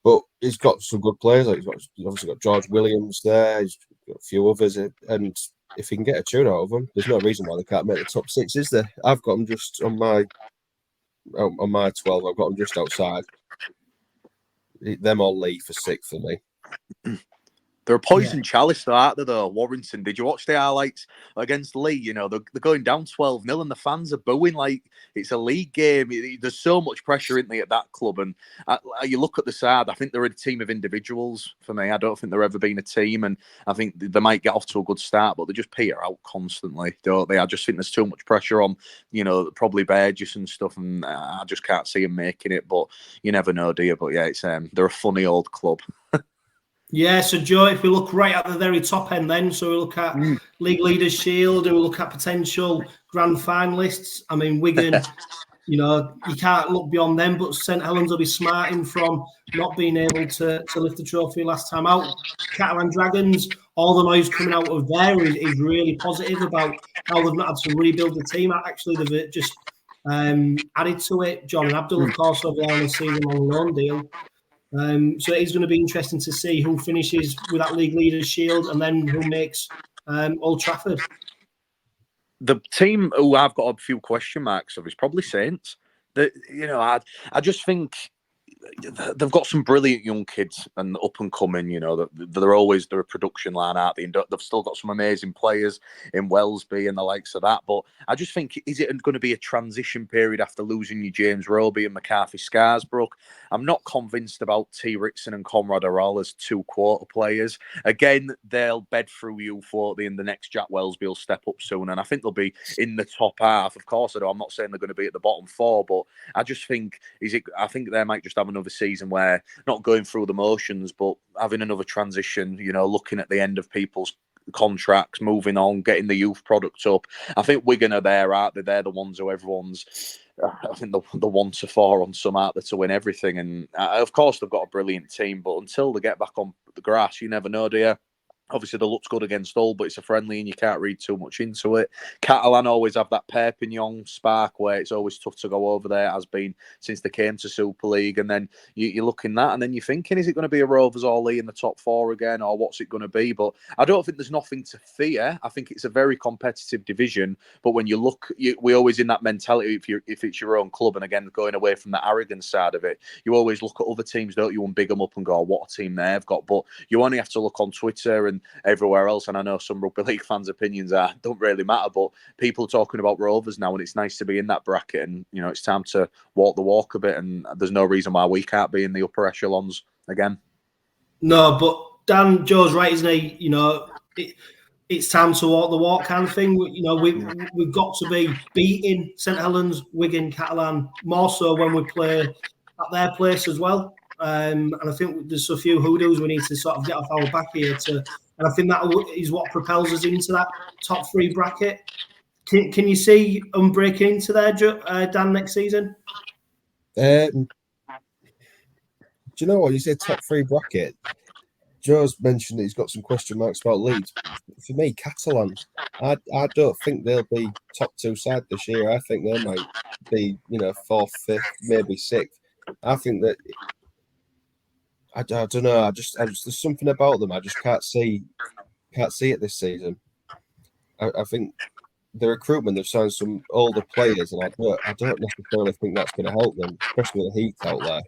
S5: But he's got some good players. He's obviously got George Williams there. He's got a few others, and if he can get a tune out of them, there's no reason why they can't make the top 6, is there? I've got them just on my 12. I've got them just outside. Them or Lee for 6 for me.
S4: They're a poison chalice, though, aren't they, though? Warrington, did you watch the highlights against Lee? You know, they're going down 12-0 and the fans are booing like it's a league game. There's so much pressure, isn't there, at that club? And you look at the side, I think they're a team of individuals for me. I don't think they've ever been a team, and I think they might get off to a good start, but they just peter out constantly, don't they? I just think there's too much pressure on, you know, probably Burgess and stuff, and I just can't see them making it, but you never know, do you? But yeah, it's they're a funny old club.
S2: Yeah, so Joe, if we look right at the very top end then, so we look at League Leaders Shield and we look at potential grand finalists. I mean, Wigan, you know, you can't look beyond them, but St Helens will be smarting from not being able to lift the trophy last time out. Catalan Dragons, all the noise coming out of there is really positive about how they've not had to rebuild the team. Actually, they've just added to it. John and Abdul, of course, over there on a season-long loan deal. So it is going to be interesting to see who finishes with that League Leaders Shield and then who makes Old Trafford.
S4: The team who I've got a few question marks of is probably Saints. You know, I just think they've got some brilliant young kids and up and coming. You know, they're a production line, aren't they? And they've still got some amazing players in Wellesby and the likes of that. But I just think, is it going to be a transition period after losing your James Roby and McCarthy-Scarsbrook? I'm not convinced about Ritson and Conrad Arall as 2 quarter players. Again, they'll bed through U40 and the next Jack Wellesby will step up soon. And I think they'll be in the top half. Of course, I'm not saying they're going to be at the bottom 4, but I just think, I think they might just have another season where not going through the motions, but having another transition, you know, looking at the end of people's contracts, moving on, getting the youth product up. I think Wigan are there, aren't they? They're the ones who everyone's, I think the 1 to 4 on some out there to win everything. And of course, they've got a brilliant team, but until they get back on the grass, you never know, do you? Obviously, they looked good against Hull, but it's a friendly and you can't read too much into it. Catalan always have that Perpignan spark where it's always tough to go over there. It has been since they came to Super League. And then you're looking at that and then you're thinking, is it going to be a Rovers or Lee in the top 4 again, or what's it going to be? But I don't think there's nothing to fear. I think it's a very competitive division. But when you look, we're always in that mentality if it's your own club. And again, going away from the arrogant side of it, you always look at other teams, don't you, and big them up and go, what a team they've got. But you only have to look on Twitter and everywhere else, and I know some rugby league fans' opinions don't really matter, but people are talking about Rovers now, and it's nice to be in that bracket, and you know it's time to walk the walk a bit, and there's no reason why we can't be in the upper echelons again.
S2: No, but Dan, Joe's right, isn't he? You know, it's time to walk the walk kind of thing. You know, we've got to be beating St Helens, Wigan, Catalan, more so when we play at their place as well. And I think there's a few hoodoos we need to sort of get off our back here and I think that is what propels us into that top 3 bracket. Can you see them breaking into there, Dan, next season?
S5: Do you know what? You said top 3 bracket. Joe's mentioned that he's got some question marks about Leeds. For me, Catalan, I don't think they'll be top 2 side this year. I think they might be, you know, 4th, 5th, maybe 6th. I think that I don't know. I just there's something about them. I just can't see it this season. I think the recruitment, they've signed some older players, and I don't necessarily think that's going to help them, especially with the heat out there.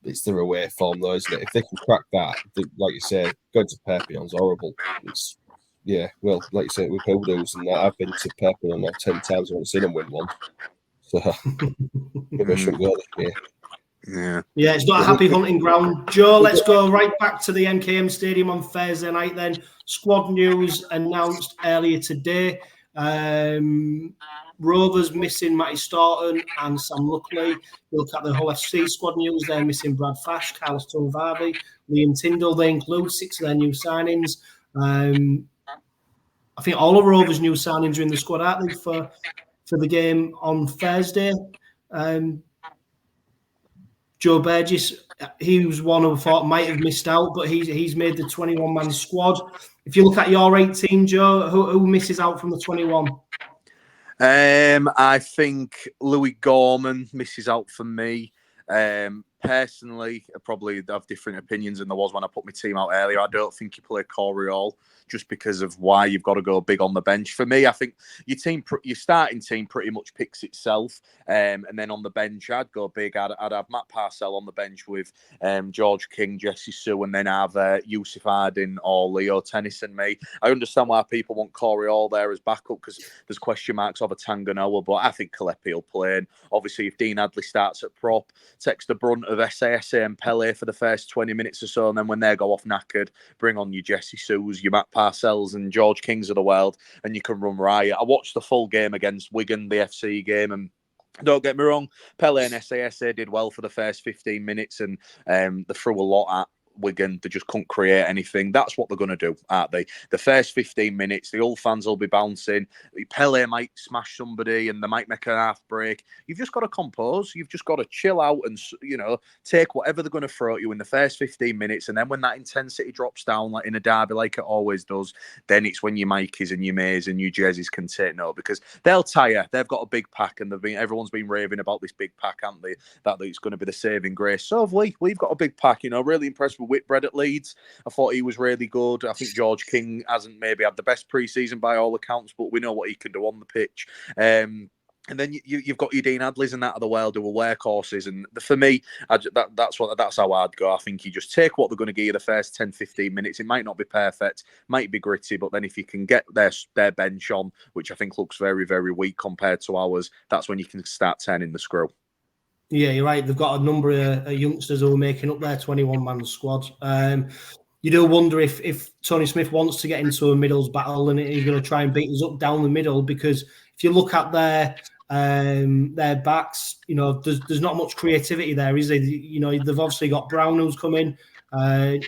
S5: It's their away form, though, isn't it? If they can crack that, like you say, going to Perpignan's horrible. Well, like you say, with hoodoos and that, I've been to Perpignan now 10 times. I haven't seen them win one. So maybe I shouldn't go this year.
S2: Yeah, it's not a happy hunting ground. Joe, let's go right back to the MKM Stadium on Thursday night then. Squad news announced earlier today. Rovers missing Matty Staunton and Sam Luckley. We'll look at the Hull FC squad news. They're missing Brad Fash, Carlos Tunvarvi, Liam Tyndall. They include 6 of their new signings. I think all of Rovers' new signings are in the squad, aren't they, for the game on Thursday? Joe Burgess, he was one who I thought might have missed out, but he's made the 21-man squad. If you look at your 18, Joe, who misses out from the 21?
S4: I think Louis Gorman misses out for me. personally, I probably have different opinions than there was when I put my team out earlier. I don't think you play 𝗂𝗃𝗏𝗏 just because of why you've got to go big on the bench. For me, I think your starting team pretty much picks itself. And then on the bench, I'd go big. I'd have 𝗦𝗢𝗡𝗏 on the bench with George King, Jessie Sue, and then have 𝘂𝗓𝗏𝗏 Ardin or Leo Tennyson. I understand why people want 𝗂𝗃𝗏𝗏 there as backup because there's question marks over Tanganoa, but I think 𝗬𝗃𝗏𝗏 will play. And obviously, if Dean Hadley starts at prop, takes the brunt of 𝗬𝗏𝗧 and 𝗬𝗃𝗏𝗏 for the first 20 minutes or so, and then when they go off knackered, bring on your Jessie Sues, your 𝗦𝗢𝗡𝗏𝗏s and George Kings of the world, and you can run riot. I watched the full game against Wigan, the FC game, and don't get me wrong, 𝗬𝗃𝗏𝗏 and 𝗬𝗏𝗧 did well for the first 15 minutes, and they threw a lot at Wigan. They just couldn't create anything. That's what they're going to do, aren't they? The first 15 minutes, the old fans will be bouncing. 𝗬𝗏𝗏𝗏 might smash somebody and they might make a half break. You've just got to compose. You've just got to chill out and, take whatever they're going to throw at you in the first 15 minutes. And then when that intensity drops down, like in a derby, like it always does, then it's when your Mikeys and your Mays and your Jerseys can take note, because they'll tire. They've got a big pack, and everyone's been raving about this big pack, haven't they? That it's going to be the saving grace. So have we. We've got a big pack, really impressed with Whitbread at Leeds. I thought he was really good. I think George King hasn't maybe had the best pre-season by all accounts, but we know what he can do on the pitch. And then you've got your Dean Hadleys and that of the world who are workhorses. And for me, that's how I'd go. I think you just take what they're going to give you the first 10, 15 minutes. It might not be perfect, might be gritty, but then if you can get their bench on, which I think looks very, very weak compared to ours, that's when you can start turning the screw.
S2: Yeah, you're right. They've got a number of youngsters who are making up their 21-man squad. You do wonder if Tony Smith wants to get into a middles battle and he's going to try and beat us up down the middle, because if you look at their backs, there's not much creativity there, is there? They've obviously got Brown who's come in,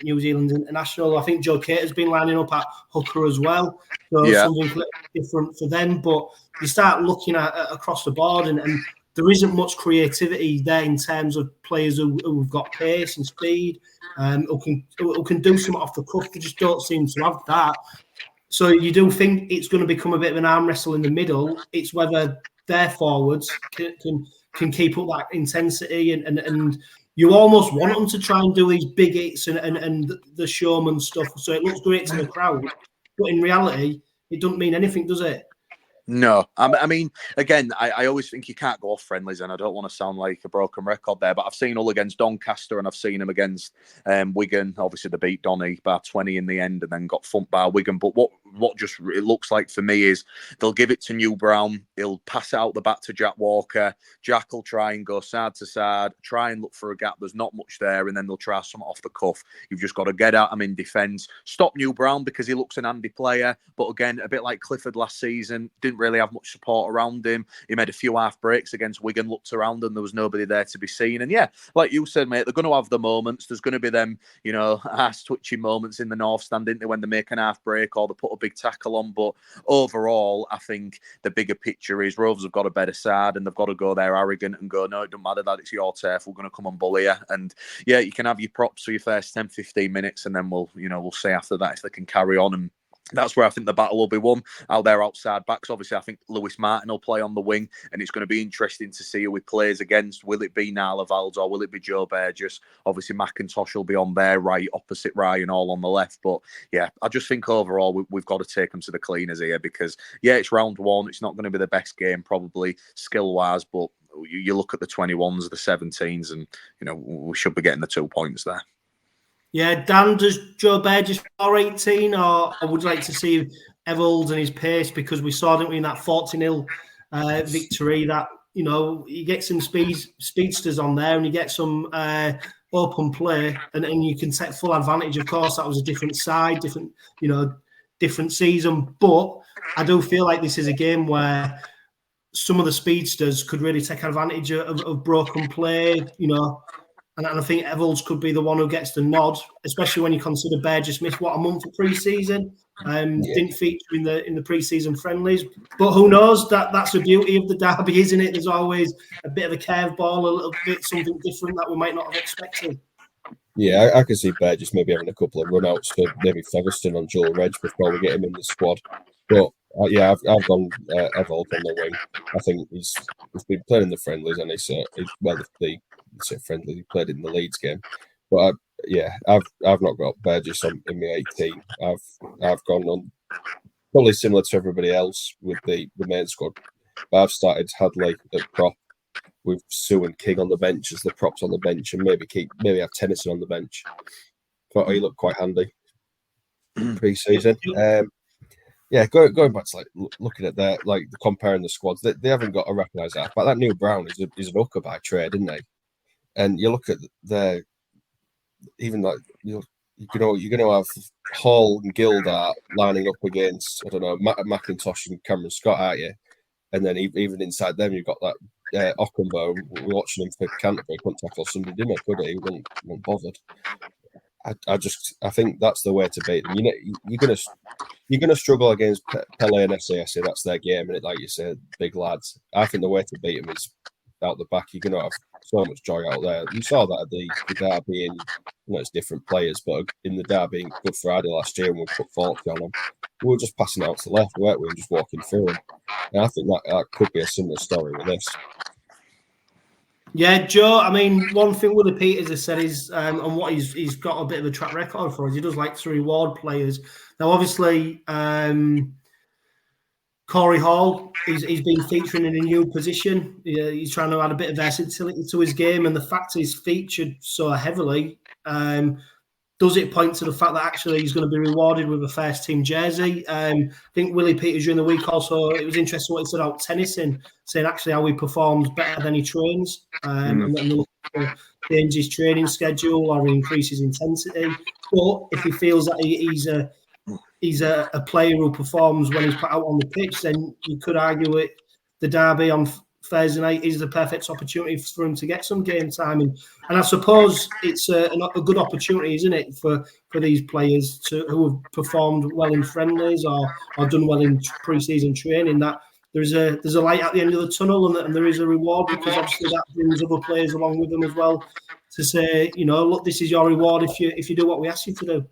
S2: New Zealand international. I think Joe Kate has been lining up at hooker as well. So something different for them. But you start looking at across the board and there isn't much creativity there in terms of players who've got pace and speed, who can do something off the cuff. They just don't seem to have that. So you do think it's going to become a bit of an arm wrestle in the middle. It's whether their forwards can keep up that intensity, and you almost want them to try and do these big hits and the showman stuff. So it looks great to the crowd, but in reality, it doesn't mean anything, does it?
S4: No, I mean, again, I always think you can't go off friendlies, and I don't want to sound like a broken record there, but I've seen Hull against Doncaster and I've seen him against Wigan. Obviously, they beat Donny by 20 in the end and then got thumped by Wigan. But what just it looks like for me is they'll give it to New Brown. He'll pass it out the back to Jack Walker. Jack will try and go side to side, try and look for a gap. There's not much there, and then they'll try something off the cuff. You've just got to get at him in defence. Stop New Brown because he looks an handy player. But again, a bit like Clifford last season, didn't really have much support around him. He made a few half breaks against Wigan, looked around and there was nobody there to be seen. And yeah, like you said, mate, they're going to have the moments. There's going to be them, ass twitching moments in the North Stand, didn't they, when they make an half break or they put a big tackle on. But overall, I think the bigger picture is Rovers have got a better side and they've got to go there arrogant and go, no, it doesn't matter that it's your turf. We're going to come and bully you. And yeah, you can have your props for your first 10, 15 minutes and then we'll see after that if they can carry on. And that's where I think the battle will be won, out there outside backs. Obviously, I think Lewis Martin will play on the wing, and it's going to be interesting to see who he plays against. Will it be Gnarla Valls or will it be Joe Burgess? Obviously, McIntosh will be on their right, opposite Ryan, all on the left. But yeah, I just think overall we've got to take them to the cleaners here because, yeah, it's round one. It's not going to be the best game, probably skill-wise, but you look at the 21s, the 17s, and, we should be getting the 2 points there.
S2: Yeah, Dan, does Joe Burgess for 18, or I would like to see 𝗬𝗆𝗆𝗏 and his pace, because we saw, didn't we, in that 40-0 victory that, you get some speedsters on there and you get some open play and you can take full advantage. Of course, that was a different side, different season, but I do feel like this is a game where some of the speedsters could really take advantage of broken play, And I think 𝗬𝗆𝗆𝗏 could be the one who gets the nod, especially when you consider Burgess missed a month of pre-season, didn't feature in the pre-season friendlies. But who knows? That's the beauty of the derby, isn't it? There's always a bit of a curveball, a little bit something different that we might not have expected.
S5: Yeah, I can see Burgess maybe having a couple of run-outs for maybe Featherstone on Joel Reg before we get him in the squad. But yeah, I've gone 𝗬𝗆𝗆𝗏 on the wing. I think he's been playing in the friendlies and the say friendly. He played in the Leeds game, but I've not got Burgess in my 18. I've gone on probably similar to everybody else with the main squad. But I've started Hadley at prop with Sue and King on the bench as the props on the bench, and maybe have Tennyson on the bench. Thought he looked quite handy pre-season. Going back to like looking at their like comparing the squads, they haven't got a recognised half. But that Neil Brown is an hooker by trade, isn't he? And you look at their even like you're going to have Hall and Gildart lining up against McIntosh and Cameron Scott, aren't you? And then even inside them, you've got that Ockenbo. We're watching him for Canterbury. Couldn't tackle somebody, didn't he? Could he? He wasn't bothered. I think that's the way to beat them. You're gonna struggle against Pele and SAS. That's their game, and like you said, big lads. I think the way to beat them is out the back. You're gonna have so much joy out there. You saw that at the derby, and it's different players, but in the derby in Good Friday last year, when we put 40 on them, we were just passing out to the left, weren't we? And just walking through them. And I think that could be a similar story with this.
S2: Yeah, Joe, I mean, one thing Willie Peters has said is, and what he's got a bit of a track record for, is he does like to reward players. Now, obviously, Corey Hall, he's been featuring in a new position. He's trying to add a bit of versatility to his game, and the fact he's featured so heavily, does it point to the fact that actually he's going to be rewarded with a first team jersey? I think Willie Peters during the week also, it was interesting what he said about Tennyson, saying actually how he performs better than he trains. And then look to change his training schedule or increase his intensity. But if he feels that he's a player who performs when he's put out on the pitch, then you could argue it. The derby on Thursday night is the perfect opportunity for him to get some game time, and I suppose it's a good opportunity, isn't it, for these players who have performed well in friendlies or done well in pre-season training, that there's a light at the end of the tunnel, and there is a reward, because obviously that brings other players along with them as well to say, look, this is your reward if you do what we ask you to do.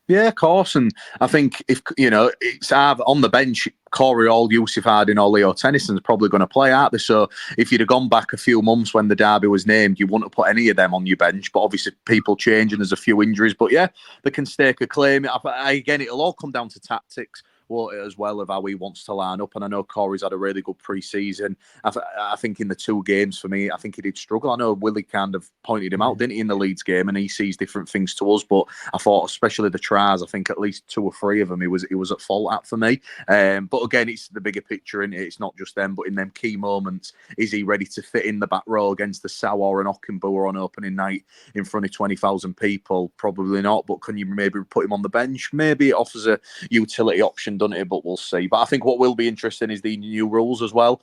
S4: Yeah, of course. And I think if, it's either on the bench, Corey Hall, Yusuf Harding or Leo Tennyson's probably going to play, aren't they? So if you'd have gone back a few months when the derby was named, you wouldn't have put any of them on your bench. But obviously people change and there's a few injuries. But yeah, they can stake a claim. Again, it'll all come down to tactics, won't it, as well, of how he wants to line up. And I know Corey's had a really good pre-season. I think in the two games, for me, I think he did struggle. I know Willie kind of pointed him out, didn't he, in the Leeds game, and he sees different things to us. But I thought, especially the tries, I think at least 2 or 3 of them he was at fault at for me. But again, it's the bigger picture, and it's not just them, but in them key moments, is he ready to fit in the back row against the Sow or an Ockenbo on opening night in front of 20,000 people? Probably not. But can you maybe put him on the bench? Maybe it offers a utility option, doesn't it? But we'll see. But I think what will be interesting is the new rules as well.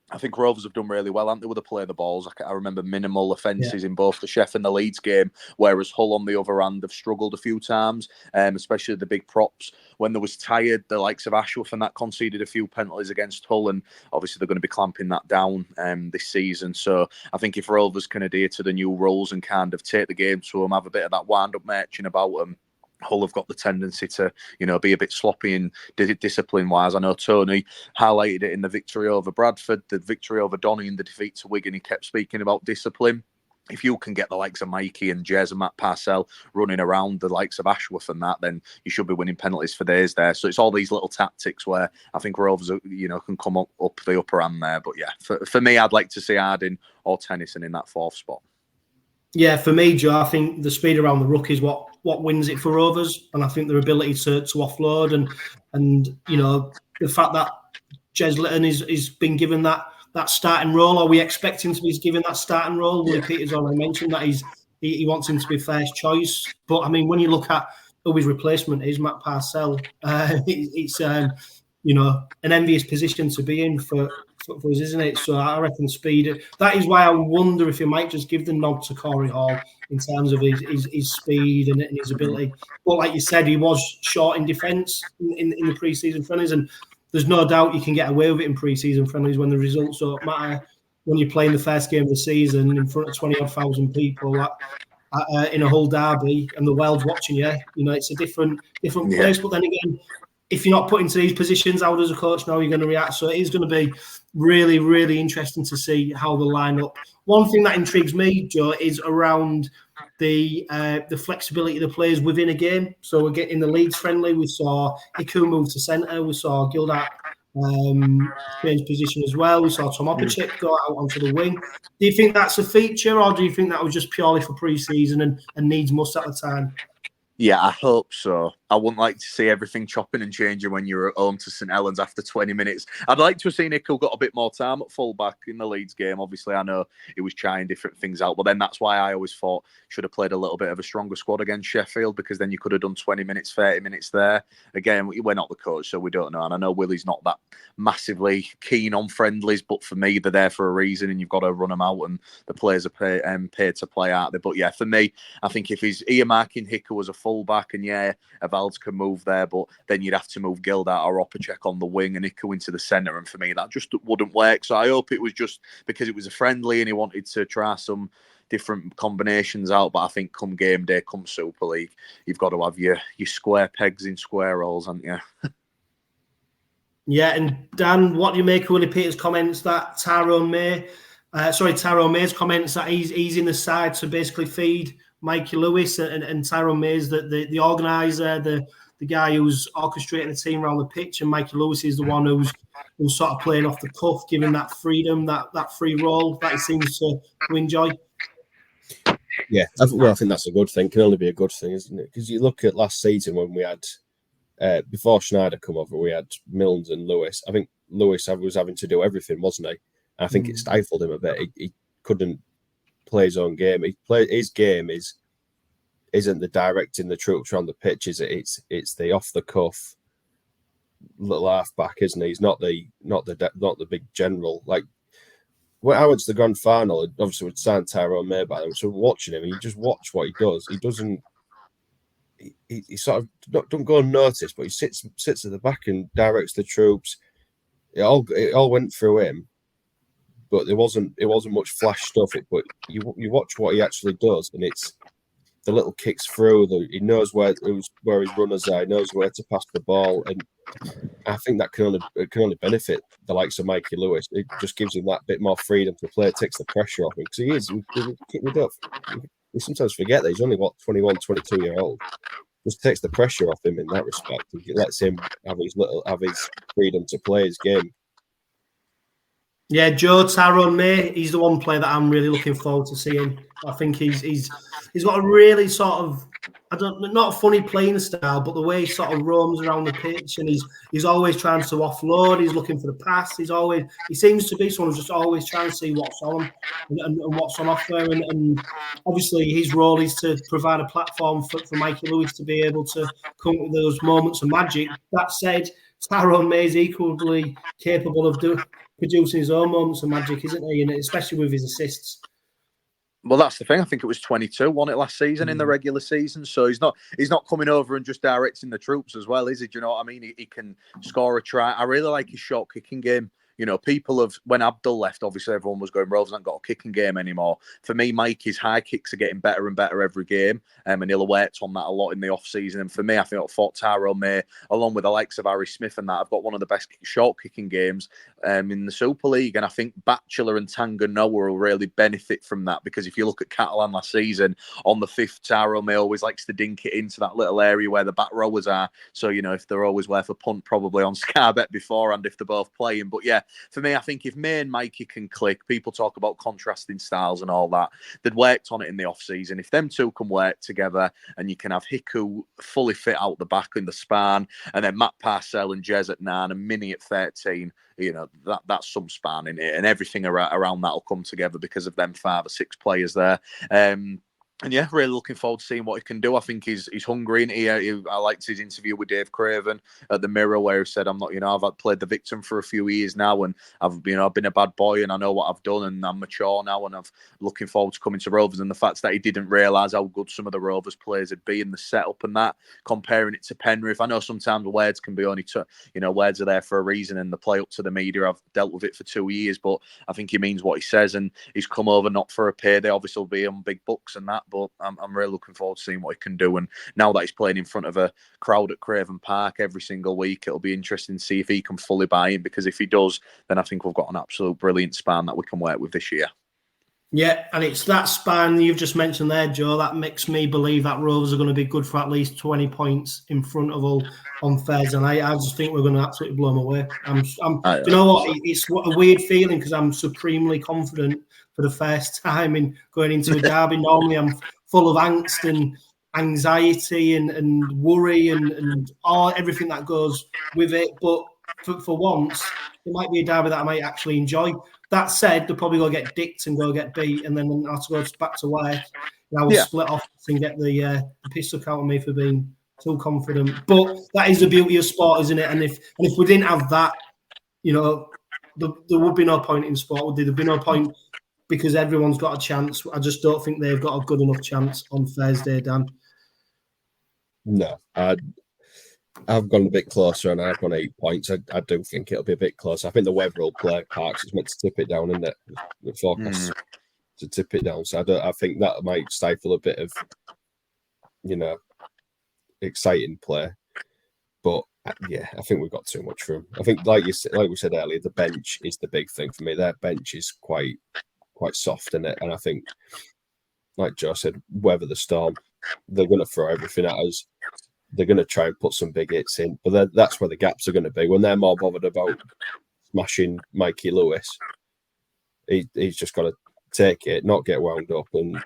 S4: I think Rovers have done really well, haven't they, with the play of the balls? I remember minimal offences in both the Sheff and the Leeds game, whereas Hull on the other hand have struggled a few times, especially the big props. When there was tired, the likes of Ashworth and that conceded a few penalties against Hull, and obviously they're going to be clamping that down this season. So I think if Rovers can adhere to the new rules and kind of take the game to them, have a bit of that wind-up marching about them, Hull have got the tendency to, be a bit sloppy and discipline-wise. I know Tony highlighted it in the victory over Bradford, the victory over Donny, and the defeat to Wigan. He kept speaking about discipline. If you can get the likes of Mikey and Jez and 𝗵𝗂𝗏 running around the likes of Ashworth and that, then you should be winning penalties for days there. So it's all these little tactics where I think Rovers, can come up the upper hand there. But yeah, for me, I'd like to see Harding or Tennyson in that 4th spot.
S2: Yeah, for me, Joe, I think the speed around the ruck is what wins it for Rovers, and I think their ability to offload and the fact that Jez Litton is been given that starting role, or we expect him to be given that starting role. Willie Peters already mentioned that he wants him to be first choice, but I mean when you look at who his replacement is, 𝗵𝗂𝗏, it's an envious position to be in for us, isn't it? So I reckon speed. That is why I wonder if he might just give the nod to Corey Hall in terms of his speed and his ability. But like you said, he was short in defence in the pre-season friendlies, and there's no doubt you can get away with it in pre-season friendlies when the results don't matter. When you're playing the first game of the season in front of 20,000 people in a whole derby and the world's watching you, it's a different place. But then again, if you're not put into these positions, how does a coach know you're going to react? So it is going to be really, really interesting to see how the lineup one thing that intrigues me, Joe, is around the flexibility of the players within a game. So we're getting the Leeds friendly. We saw 𝗂𝗂𝗡𝗏 move to centre. We saw 𝗬𝗲𝗏𝗀𝗏 change position as well. We saw 𝗦𝗢𝗡𝗏𝗏 go out onto the wing. Do you think that's a feature, or do you think that was just purely for pre-season and needs must at the time?
S4: Yeah, I hope so. I wouldn't like to see everything chopping and changing when you're at home to St Helens after 20 minutes. I'd like to have seen 𝗂𝗂𝗡𝗏 got a bit more time at full-back in the Leeds game. Obviously, I know he was trying different things out, but then that's why I always thought should have played a little bit of a stronger squad against Sheffield, because then you could have done 20 minutes, 30 minutes there. Again, we're not the coach, so we don't know. And I know Willie's not that massively keen on friendlies, but for me, they're there for a reason, and you've got to run them out, and the players are paid to play out there. But yeah, for me, I think if he's earmarking 𝗂𝗂𝗡𝗏 as a full-back, and yeah, 𝗪𝗓𝗏𝗏 can move there, but then you'd have to move 𝗬𝗲𝗏𝗏𝗏 on the wing and 𝗂𝗂𝗡𝗏 into the centre, and for me that just wouldn't work. So I hope it was just because it was a friendly and he wanted to try some different combinations out. But I think come game day, come Super League, you've got to have your square pegs in square holes, haven't you?
S3: Yeah,
S2: and Dan, what do you make of Willie Peters' comments that Tyrone May's comments that he's in the side to basically feed Mikey Lewis, and Tyrone May's the organiser, the guy who's orchestrating the team around the pitch, and Mikey Lewis is the one who's sort of playing off the cuff, giving that freedom, that free roll that he seems to enjoy.
S5: Yeah, I think that's a good thing. It can only be a good thing, isn't it? Because you look at last season when we had, before Schneider come over, we had Milnes and Lewis. I think Lewis was having to do everything, wasn't he? I think it stifled him a bit. He couldn't play his own game. His game isn't the directing the troops around the pitch, is it? It's the off the cuff little halfback, isn't he? He's not the big general. Like when I went to the grand final, obviously with signed Tyrone May by them, so watching him, you just watch what he does. He doesn't. He sort of don't go unnoticed, but he sits at the back and directs the troops. It all went through him. But it wasn't much flash stuff. But you watch what he actually does, and it's the little kicks through. He knows where his runners are. He knows where to pass the ball, and I think that can only benefit the likes of Mikey Lewis. It just gives him that bit more freedom to play. It takes the pressure off him, because we sometimes forget that he's only 21, 22 year old. Just takes the pressure off him in that respect. It lets him have his freedom to play his game.
S2: Yeah, Joe, Tyrone May, he's the one player that I'm really looking forward to seeing. I think he's got a really sort of, not a funny playing style, but the way he sort of roams around the pitch, and he's always trying to offload. He's looking for the pass. He seems to be someone who's just always trying to see what's on and what's on offer. And obviously his role is to provide a platform for Mikey Lewis to be able to come with those moments of magic. That said, Tyrone May is equally capable of producing his own moments of magic, isn't he? And especially with his assists.
S4: Well, that's the thing. I think it was 22, won it last season in the regular season. So he's not coming over and just directing the troops as well, is he? Do you know what I mean? He can score a try. I really like his short kicking game. You know, when Abdul left, obviously everyone was going, Rovers haven't got a kicking game anymore. For me, Mikey's high kicks are getting better and better every game. And he'll have worked on that a lot in the off-season. And for me, I think I thought Tyrone May, along with the likes of Harry Smith and that, have got one of the best short kicking games in the Super League. And I think Batchelor and Tanganoa will really benefit from that, because if you look at Catalan last season, on the fifth, Tyrone May always likes to dink it into that little area where the back rowers are. So, you know, if they're always worth a punt, probably on Sky Bet beforehand if they're both playing. But yeah, for me, I think if May and Mikey can click, people talk about contrasting styles and all that. They'd worked on it in the off-season. If them two can work together, and you can have 𝗂𝗂𝗡𝗏 fully fit out the back in the span, and then Matt Parcell and Jez at 9 and Minnie at 13, you know, that's some span in it, and everything around that will come together because of them 5 or 6 players there. And yeah, really looking forward to seeing what he can do. I think he's hungry, and I liked his interview with Dave Craven at the Mirror, where he said, I've played the victim for a few years now, and I've been a bad boy, and I know what I've done, and I'm mature now, and I'm looking forward to coming to Rovers. And the fact that he didn't realise how good some of the Rovers players would be in the setup and that, comparing it to Penrith. I know sometimes words can be only, words are there for a reason, and the play up to the media. I've dealt with it for 2 years, but I think he means what he says, and he's come over not for a payday. Obviously, will be on big bucks and that. But I'm really looking forward to seeing what he can do. And now that he's playing in front of a crowd at Craven Park every single week, it'll be interesting to see if he can fully buy in, because if he does, then I think we've got an absolute brilliant span that we can work with this year.
S2: Yeah, and it's that span you've just mentioned there, Joe, that makes me believe that Rovers are going to be good for at least 20 points in front of all on Thursday night. I just think we're going to absolutely blow them away. Do you know what? It's a weird feeling because I'm supremely confident for the first time in going into a derby. Normally I'm full of angst and anxiety and worry and all everything that goes with it. But for once, it might be a derby that I might actually enjoy. That said, they'll probably go get dicked and go get beat, and then I'll have to go back to work. And I will split off and get the piss took out of me for being too confident. But that is the beauty of sport, isn't it? And if we didn't have that, you know, there would be no point in sport, would there? There'd be no point because everyone's got a chance. I just don't think they've got a good enough chance on Thursday, Dan.
S5: No, I've gone a bit closer and I've gone 8 points. I do think it'll be a bit close. I think the weather will play parts. It's meant to tip it down, isn't it? The forecast to tip it down. So I think that might stifle a bit of, you know, exciting play. But yeah, I think we've got too much for them. I think, like we said earlier, the bench is the big thing for me. Their bench is quite soft in it, and I think, like Joe said, weather the storm. They're going to throw everything at us. They're going to try and put some big hits in, but that's where the gaps are going to be. When they're more bothered about smashing Mikey Lewis, he's just got to take it, not get wound up, and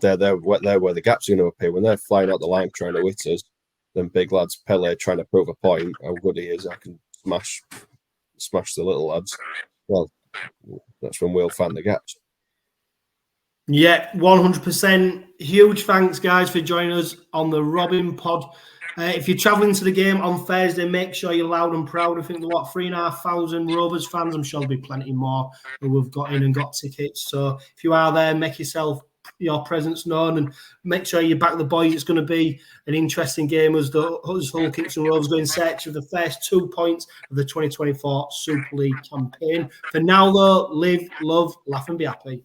S5: they're where the gaps are going to appear. When they're flying out the line trying to hit us, then big lads, Pele trying to prove a point, how good he is, I can smash the little lads. Well, that's when we'll find the gaps.
S2: Yeah, 100%. Huge thanks, guys, for joining us on the Robin Pod. If you're travelling to the game on Thursday, make sure you're loud and proud. I think there are 3,500 Rovers fans. I'm sure there'll be plenty more who have got in and got tickets. So if you are there, make your presence known and make sure you back the boys. It's going to be an interesting game as Hull Kings and Rovers go in search of the first 2 points of the 2024 Super League campaign. For now, though, live, love, laugh and be happy.